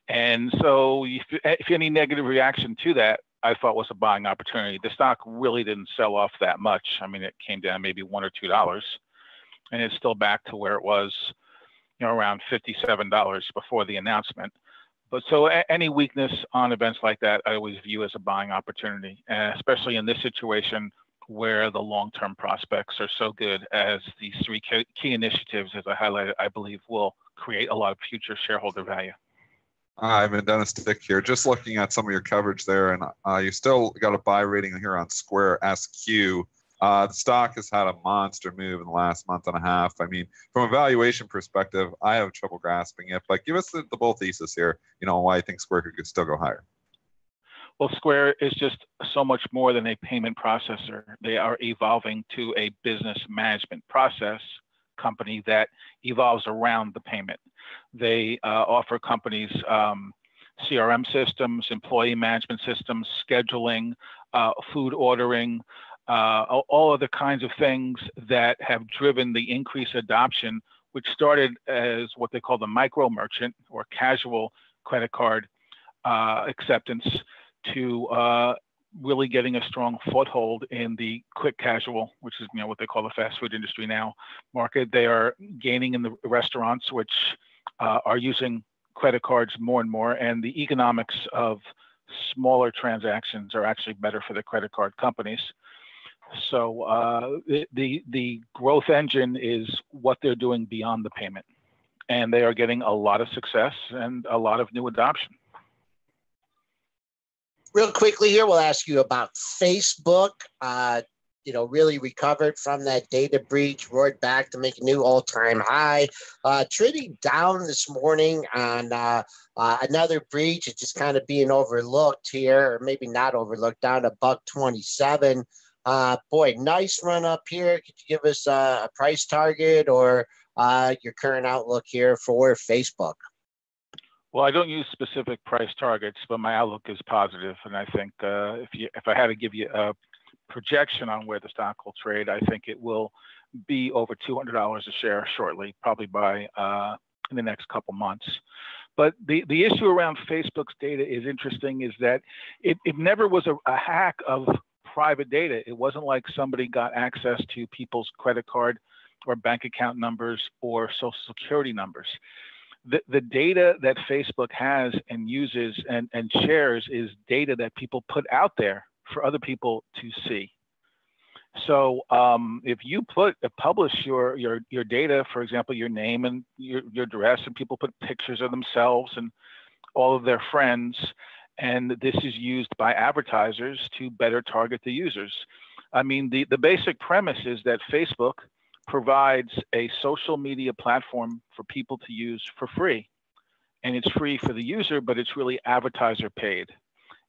And so if any negative reaction to that, I thought was a buying opportunity. The stock really didn't sell off that much. I mean, it came down maybe $1 or $2, and it's still back to where it was, around $57 before the announcement. But so any weakness on events like that, I always view as a buying opportunity, especially in this situation where the long-term prospects are so good, as these 3 key initiatives, as I highlighted, I believe will create a lot of future shareholder value. Ivan, Dennis Dick here. Just looking at some of your coverage there, and you still got a buy rating here on Square SQ. The stock has had a monster move in the last month and a half. I mean, from a valuation perspective, I have trouble grasping it, but give us the bull thesis here, why you think Square could still go higher. Well, Square is just so much more than a payment processor. They are evolving to a business management process company that evolves around the payment. They offer companies CRM systems, employee management systems, scheduling, food ordering, all of the kinds of things that have driven the increased adoption, which started as what they call the micro merchant or casual credit card acceptance, to really getting a strong foothold in the quick casual, which is what they call the fast food industry now, market. They are gaining in the restaurants, which are using credit cards more and more, and the economics of smaller transactions are actually better for the credit card companies. So the growth engine is what they're doing beyond the payment, and they are getting a lot of success and a lot of new adoption. Real quickly here, we'll ask you about Facebook. Really recovered from that data breach, roared back to make a new all-time high. Trading down this morning on another breach. It's just kind of being overlooked here, or maybe not overlooked, down to $127. Nice run up here. Could you give us a price target or your current outlook here for Facebook? Well, I don't use specific price targets, but my outlook is positive. And I think if I had to give you a projection on where the stock will trade, I think it will be over $200 a share shortly, probably by in the next couple months. But the issue around Facebook's data is interesting, is that it never was a hack of private data. It wasn't like somebody got access to people's credit card or bank account numbers or social security numbers. The data that Facebook has and uses and shares is data that people put out there for other people to see. So if you publish your data, for example, your name and your address, and people put pictures of themselves and all of their friends, and this is used by advertisers to better target the users. I mean, the basic premise is that Facebook provides a social media platform for people to use for free. and it's free for the user, but it's really advertiser paid.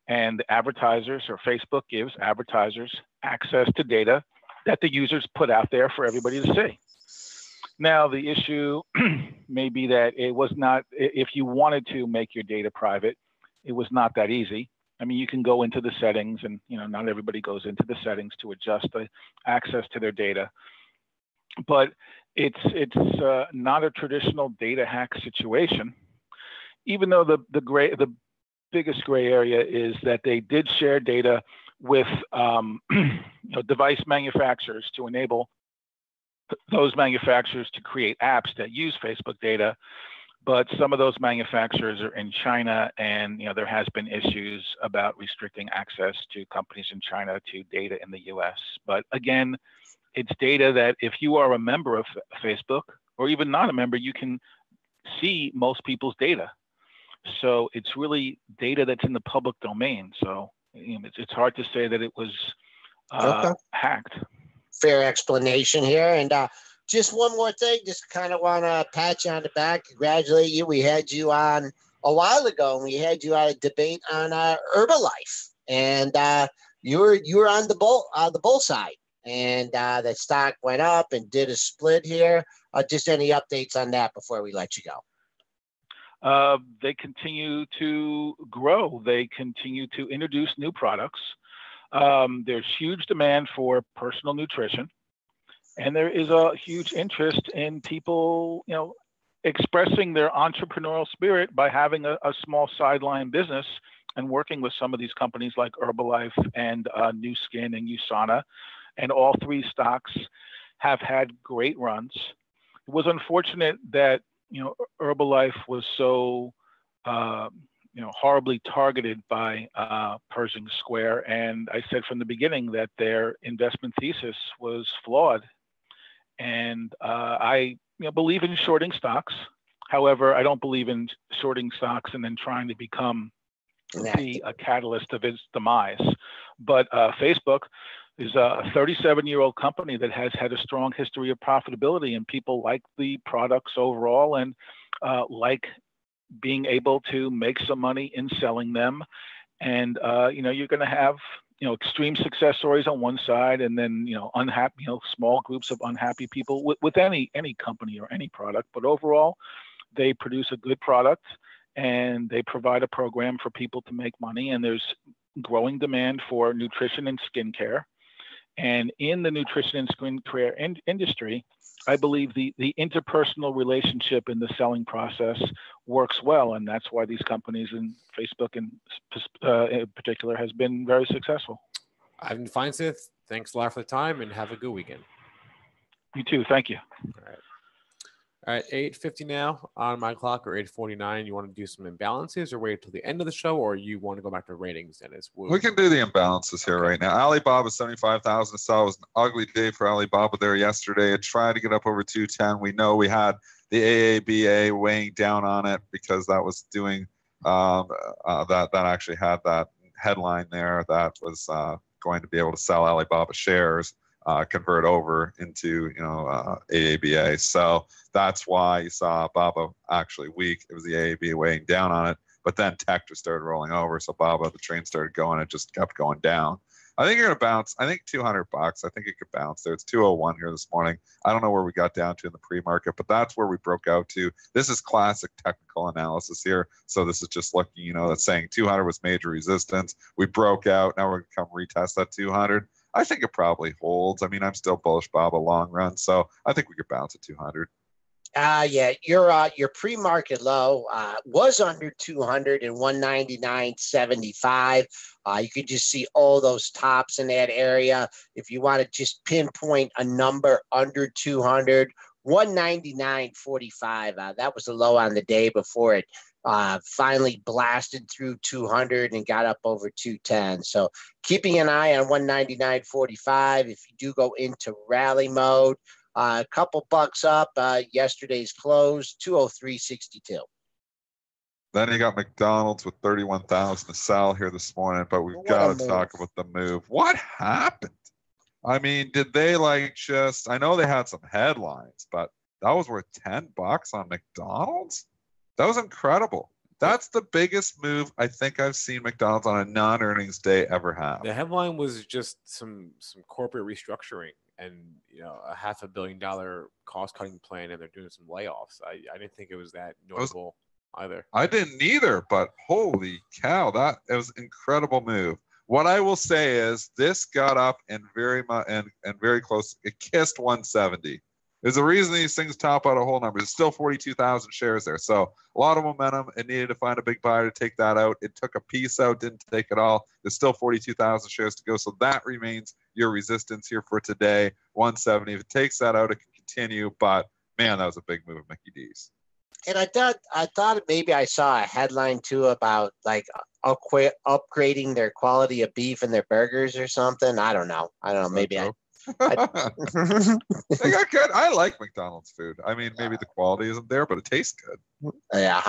And the advertisers, or Facebook gives advertisers access to data that the users put out there for everybody to see. Now, the issue may be that it was not, if you wanted to make your data private, it was not that easy. I mean, you can go into the settings, and not everybody goes into the settings to adjust the access to their data. But it's not a traditional data hack situation, even though the biggest gray area is that they did share data with device manufacturers to enable those manufacturers to create apps that use Facebook data. But some of those manufacturers are in China, and there has been issues about restricting access to companies in China to data in the US. But again, it's data that if you are a member of Facebook, or even not a member, you can see most people's data. So it's really data that's in the public domain. So it's hard to say that it was hacked. Fair explanation here. And just one more thing, just kind of want to pat you on the back, congratulate you. We had you on a while ago, and we had you on a debate on Herbalife, and you were on the bull side, and the stock went up and did a split here. Just any updates on that before we let you go? They continue to grow. They continue to introduce new products. There's huge demand for personal nutrition, and there is a huge interest in people, expressing their entrepreneurial spirit by having a small sideline business and working with some of these companies like Herbalife and New Skin and USANA, and all three stocks have had great runs. It was unfortunate that Herbalife was so horribly targeted by Pershing Square, and I said from the beginning that their investment thesis was flawed. And I believe in shorting stocks. However, I don't believe in shorting stocks and then trying to become a catalyst of its demise. But Facebook is a 37-year-old company that has had a strong history of profitability, and people like the products overall and like being able to make some money in selling them. And you're going to have extreme success stories on one side, and then unhappy, small groups of unhappy people with any company or any product. But overall, they produce a good product, and they provide a program for people to make money. And there's growing demand for nutrition and skincare. And in the nutrition and skincare industry, I believe the interpersonal relationship in the selling process works well, and that's why these companies, and Facebook in particular, has been very successful. Ivan Feinseth, thanks a lot for the time, and have a good weekend. You too. Thank you. All right, 8:50 now on my clock, or 8:49. You want to do some imbalances, or wait till the end of the show, or you want to go back to ratings, Dennis? We can do the imbalances here right now. Alibaba 75,000 to sell. It was an ugly day for Alibaba there yesterday. It tried to get up over 210. We know we had the AABA weighing down on it because that was doing that actually had that headline there that was going to be able to sell Alibaba shares. Convert over into AABA. So that's why you saw BABA actually weak. It was the AABA weighing down on it, but then tech just started rolling over. So BABA, the train started going. It just kept going down. I think you're gonna bounce. I think $200. I think it could bounce there. It's 201 here this morning. I don't know where we got down to in the pre-market, but that's where we broke out to. This is classic technical analysis here. So this is just looking, that's saying 200 was major resistance. We broke out. Now we're gonna come retest that 200. I think it probably holds. I mean, I'm still bullish BABA long run, so I think we could bounce at 200. Yeah, your pre-market low was under 200 and 199.75. You could just see all those tops in that area. If you want to just pinpoint a number under 200, 199.45. That was the low on the day before it finally blasted through 200 and got up over 210. So keeping an eye on 199.45. If you do go into rally mode, a couple bucks up. Yesterday's close, 203.62. Then you got McDonald's with 31,000 to sell here this morning, but we've got to talk about the move. What happened? I mean, did they I know they had some headlines, but that was worth $10 on McDonald's? That was incredible. That's the biggest move I think I've seen McDonald's on a non-earnings day ever have. The headline was just some corporate restructuring and a $500 million cost cutting plan, and they're doing some layoffs. I didn't think it was that notable either. I didn't either, but holy cow, it was an incredible move. What I will say is this got up and very close. It kissed 170. There's a reason these things top out a whole number. There's still 42,000 shares there. So a lot of momentum. It needed to find a big buyer to take that out. It took a piece out, didn't take it all. There's still 42,000 shares to go. So that remains your resistance here for today, 170. If it takes that out, it can continue. But man, that was a big move of Mickey D's. And I thought maybe I saw a headline too about like upgrading their quality of beef in their burgers or something. I don't know. Maybe they got good. I like McDonald's food. I mean, maybe the quality isn't there, but it tastes good. Yeah.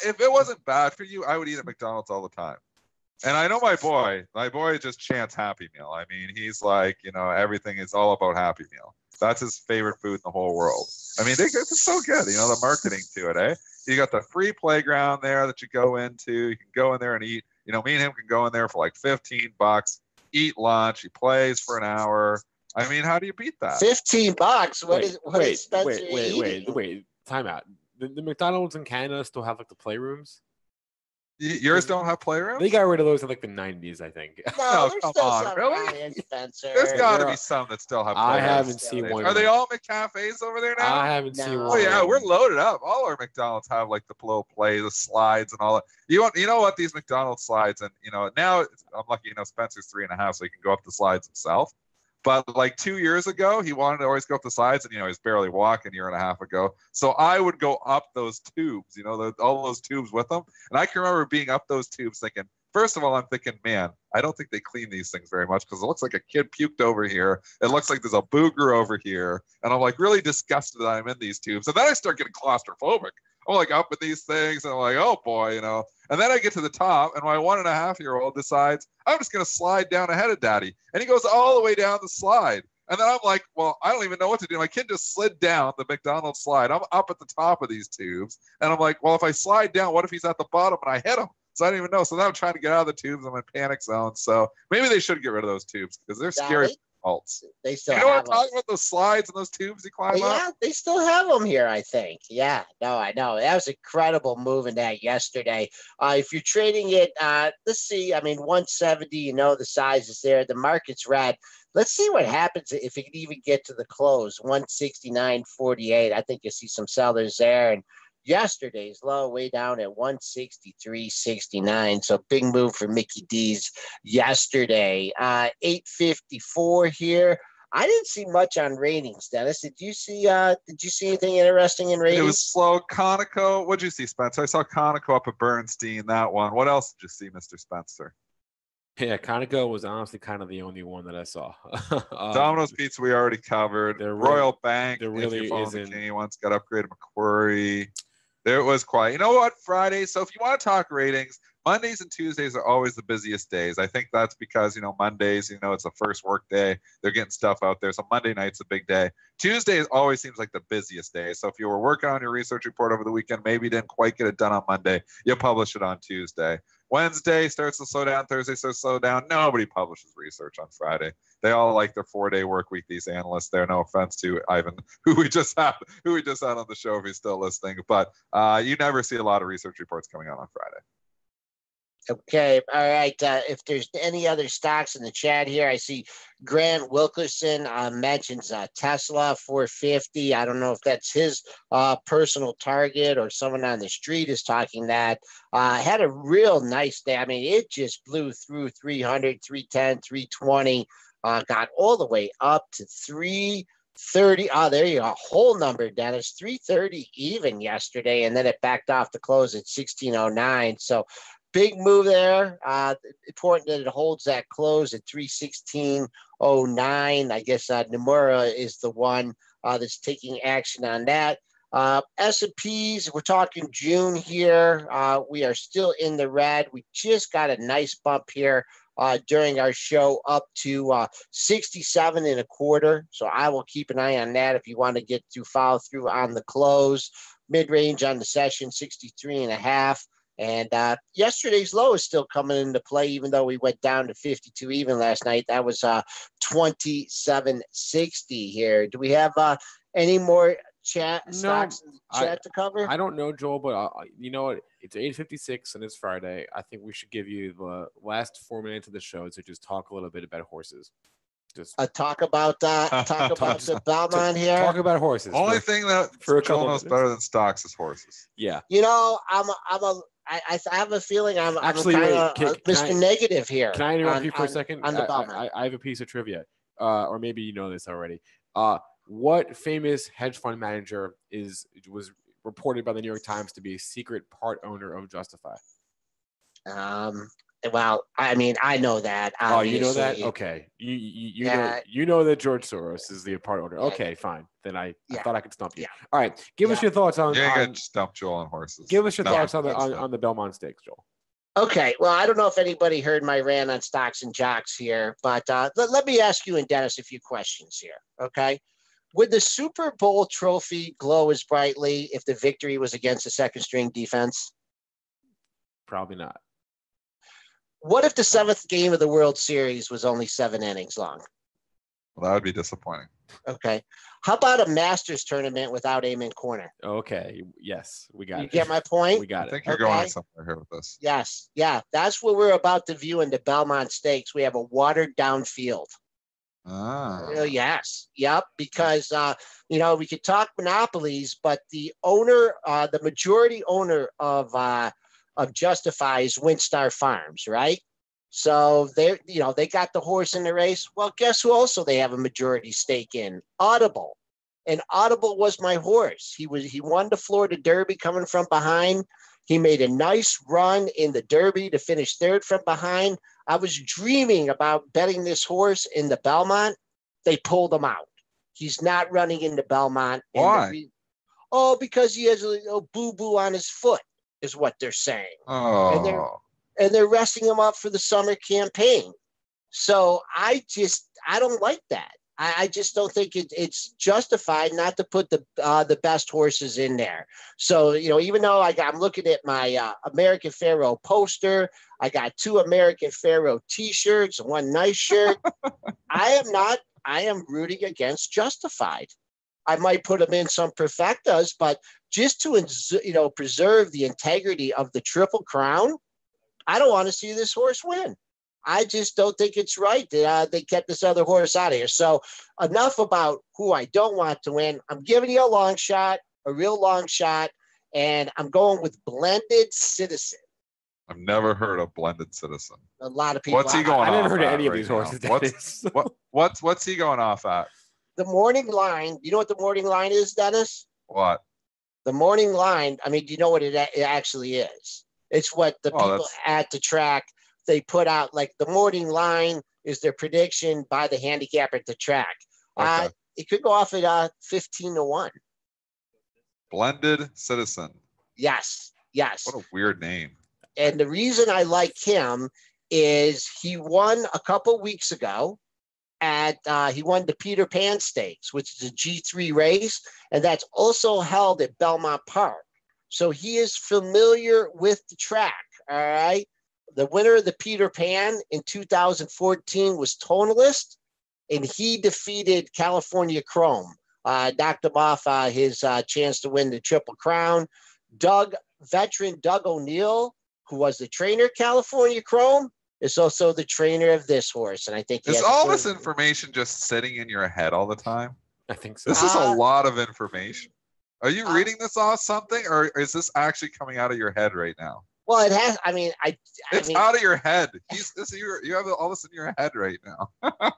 If it wasn't bad for you, I would eat at McDonald's all the time. And I know my boy just chants Happy Meal. I mean, he's like, everything is all about Happy Meal. That's his favorite food in the whole world. I mean, it's so good. The marketing to it, eh? You got the free playground there that you go into. You can go in there and eat. Me and him can go in there for like $15. Eat lunch. He plays for an hour. I mean, how do you beat that? $15. What is Spencer eating? Wait. Time out. The McDonald's in Canada still have like the playrooms? Yours don't have playrooms? They got rid of those in like the 90s, I think. No, there's come still on, some really? Spencer. There's got to be some that still have playrooms. I haven't seen one. Are they all McCafes over there now? I haven't seen one. Oh yeah, we're loaded up. All our McDonald's have like the Flow Play, the slides, and all that. You know what? These McDonald's slides, and now I'm lucky. Spencer's 3.5, so he can go up the slides himself. But like 2 years ago, he wanted to always go up the slides, and he's barely walking a year and a half ago. So I would go up those tubes, all those tubes with him. And I can remember being up those tubes thinking, first of all, I'm thinking, man, I don't think they clean these things very much because it looks like a kid puked over here. It looks like there's a booger over here. And I'm like really disgusted that I'm in these tubes. And then I start getting claustrophobic. I'm like up in these things and I'm like, oh boy, And then I get to the top and my 1.5-year-old decides I'm just going to slide down ahead of daddy. And he goes all the way down the slide. And then I'm like, well, I don't even know what to do. My kid just slid down the McDonald's slide. I'm up at the top of these tubes. And I'm like, well, if I slide down, what if he's at the bottom and I hit him? So I didn't even know. So now I'm trying to get out of the tubes. I'm in panic zone. So maybe they should get rid of those tubes because they're scary. They still have what I'm them. talking about? Those slides and those tubes you climb up? Yeah, they still have them here, I think. Yeah, no, I know. That was incredible moving that yesterday. If you're trading it, let's see. I mean, 170, the size is there. The market's red. Let's see what happens if it can even get to the close, 169.48. I think you'll see some sellers there. And yesterday's low way down at 163.69. So big move for Mickey D's yesterday. 854 here. I didn't see much on ratings, Dennis. Did you see anything interesting in ratings? It was slow. Conoco. What'd you see, Spencer? I saw Conoco up at Bernstein, that one. What else did you see, Mr. Spencer? Yeah, Conoco was honestly kind of the only one that I saw. Domino's Pizza we already covered. Royal Bank. There really isn't. The ones got upgraded. Macquarie. There was quiet. You know what? Friday. So if you want to talk ratings, Mondays and Tuesdays are always the busiest days. I think that's because, Mondays, it's the first work day. They're getting stuff out there. So Monday night's a big day. Tuesdays always seems like the busiest day. So if you were working on your research report over the weekend, maybe you didn't quite get it done on Monday, you'll publish it on Tuesday. Wednesday starts to slow down. Thursday starts to slow down. Nobody publishes research on Friday. They all like their 4-day work week, these analysts there. No offense to Ivan, who we just had on the show if he's still listening. But you never see a lot of research reports coming out on Friday. Okay. All right. If there's any other stocks in the chat here, I see Grant Wilkerson mentions Tesla 450. I don't know if that's his personal target or someone on the street is talking that. Had a real nice day. I mean, it just blew through 300, 310, 320, got all the way up to 330. Oh, there you go. Whole number, Dennis. 330 even yesterday, and then it backed off the close at 1609. So big move there. Important that it holds that close at 316.09. I guess Nomura is the one that's taking action on that. S&Ps, we're talking June here. We are still in the red. We just got a nice bump here during our show up to 67.25. So I will keep an eye on that if you want to get to follow through on the close. mid-range on the session, 63.5. And yesterday's low is still coming into play, even though we went down to 52 even last night. That was 27.60 here. Do we have any more stocks to cover? I don't know, Joel, but you know what? It's 8:56 and it's Friday. I think we should give you the last 4 minutes of the show to just talk a little bit about horses. Just talk about the Belmont here. Talk about horses. Only thing that Joel knows better than stocks is horses. Yeah. You know, I have a feeling I'm actually kind of Mr. Negative here. Can I interrupt you for a second? On the Belmont. I have a piece of trivia, or maybe you know this already. What famous hedge fund manager was reported by the New York Times to be a secret part owner of Justify? Well, I mean, I know that. Obviously. Oh, you know that? Okay. You know that George Soros is the part owner. Okay, fine. Then I thought I could stump you. Yeah. All right. Give us your thoughts on. Yeah, you stump Joel on horses. Give us your thoughts on the Belmont Stakes, Joel. Okay. Well, I don't know if anybody heard my rant on stocks and jocks here, but let me ask you and Dennis a few questions here. Okay. Would the Super Bowl trophy glow as brightly if the victory was against the second string defense? Probably not. What if the 7th game of the World Series was only 7 innings long? Well, that would be disappointing. Okay. How about a Masters tournament without Amen Corner? Okay. Yes, we got it. You get my point? We got it. I think you're going somewhere here with this. Yes. Yeah. That's what we're about to view in the Belmont Stakes. We have a watered down field. Yes. Yep. Because, we could talk monopolies, but the majority owner of Justify is Windstar Farms, right? So they got the horse in the race. Well, guess who also they have a majority stake in? Audible. And Audible was my horse. He won the Florida Derby coming from behind. He made a nice run in the Derby to finish third from behind. I was dreaming about betting this horse in the Belmont. They pulled him out. He's not running in the Belmont. Why? Because he has a little boo-boo on his foot, is what they're saying. Oh. And they're resting him up for the summer campaign. So I don't like that. I just don't think it's justified not to put the best horses in there. So, even though I'm looking at my American Pharoah poster, I got 2 American Pharoah T-shirts, 1 nice shirt. I am rooting against Justified. I might put them in some perfectas, but just to, preserve the integrity of the Triple Crown, I don't want to see this horse win. I just don't think it's right that they kept this other horse out of here. So enough about who I don't want to win. I'm giving you a real long shot, and I'm going with Blended Citizen. I've never heard of Blended Citizen. A lot of people. What's he going off? I never heard of any of right these now? horses. What's he going off at? The morning line. You know what the morning line is, Dennis? What? The morning line. I mean, do you know what it actually is? It's what the people at the track, they put out. Like the morning line is their prediction by the handicapper at the track. Okay. It could go off at 15-1. Blended Citizen. Yes. What a weird name. And the reason I like him is he won a couple weeks ago he won the Peter Pan Stakes, which is a G3 race, and that's also held at Belmont Park. So he is familiar with the track. All right. The winner of the Peter Pan in 2014 was Tonalist, and he defeated California Chrome, knocked him off his chance to win the Triple Crown. Veteran Doug O'Neill, who was the trainer of California Chrome, is also the trainer of this horse. And I think is all this information just sitting in your head all the time? I think so. This is a lot of information. Are you reading this off something, or is this actually coming out of your head right now? Well, it has. I mean, it's out of your head. You have all this in your head right now.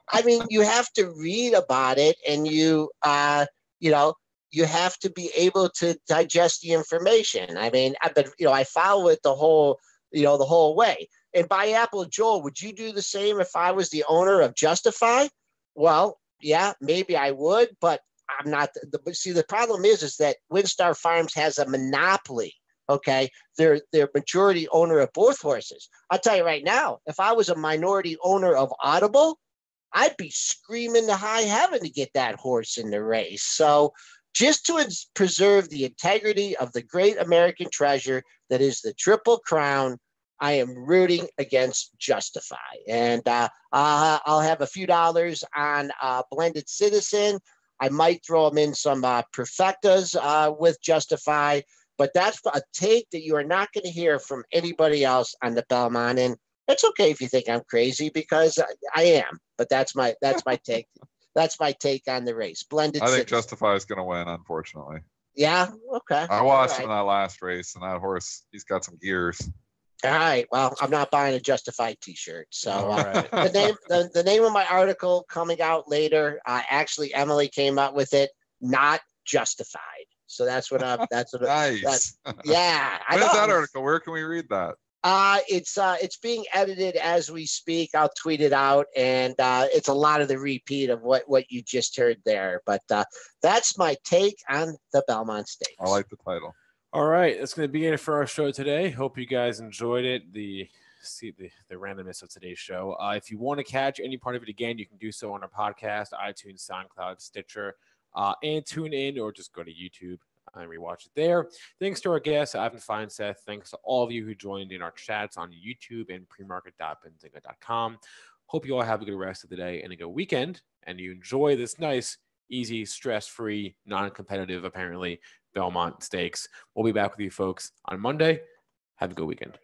I mean, you have to read about it, and you have to be able to digest the information. I mean, I follow it the whole way. And by Apple, Joel, would you do the same if I was the owner of Justify? Well, yeah, maybe I would, but I'm not. The problem is that Windstar Farms has a monopoly. Okay, they're majority owner of both horses. I'll tell you right now, if I was a minority owner of Audible, I'd be screaming to high heaven to get that horse in the race. So, just to preserve the integrity of the great American treasure that is the Triple Crown, I am rooting against Justify. And I'll have a few dollars on Blended Citizen. I might throw them in some Perfectas with Justify. But that's a take that you are not going to hear from anybody else on the Belmont. And it's okay if you think I'm crazy, because I am. But that's my take. That's my take on the race. Blended I think Citizen. Justify is going to win, unfortunately. Yeah. Okay. I watched him in that last race, and that horse, he's got some gears. All right. Well, I'm not buying a Justified T-shirt. So right. the name of my article coming out later. Actually, Emily came up with it. Not Justified. So that's what Nice. Yeah. Where's that article? Where can we read that? It's being edited as we speak. I'll tweet it out, and it's a lot of the repeat of what you just heard there. But that's my take on the Belmont Stakes. I like the title. All right, that's going to be it for our show today. Hope you guys enjoyed it. The randomness of today's show. If you want to catch any part of it again, you can do so on our podcast, iTunes, SoundCloud, Stitcher, and TuneIn, or just go to YouTube and rewatch it there. Thanks to our guest, Ivan Feinseth. Thanks to all of you who joined in our chats on YouTube and premarket.benzinga.com. Hope you all have a good rest of the day and a good weekend, and you enjoy this nice, easy, stress-free, non-competitive, apparently, Belmont Stakes. We'll be back with you folks on Monday. Have a good weekend.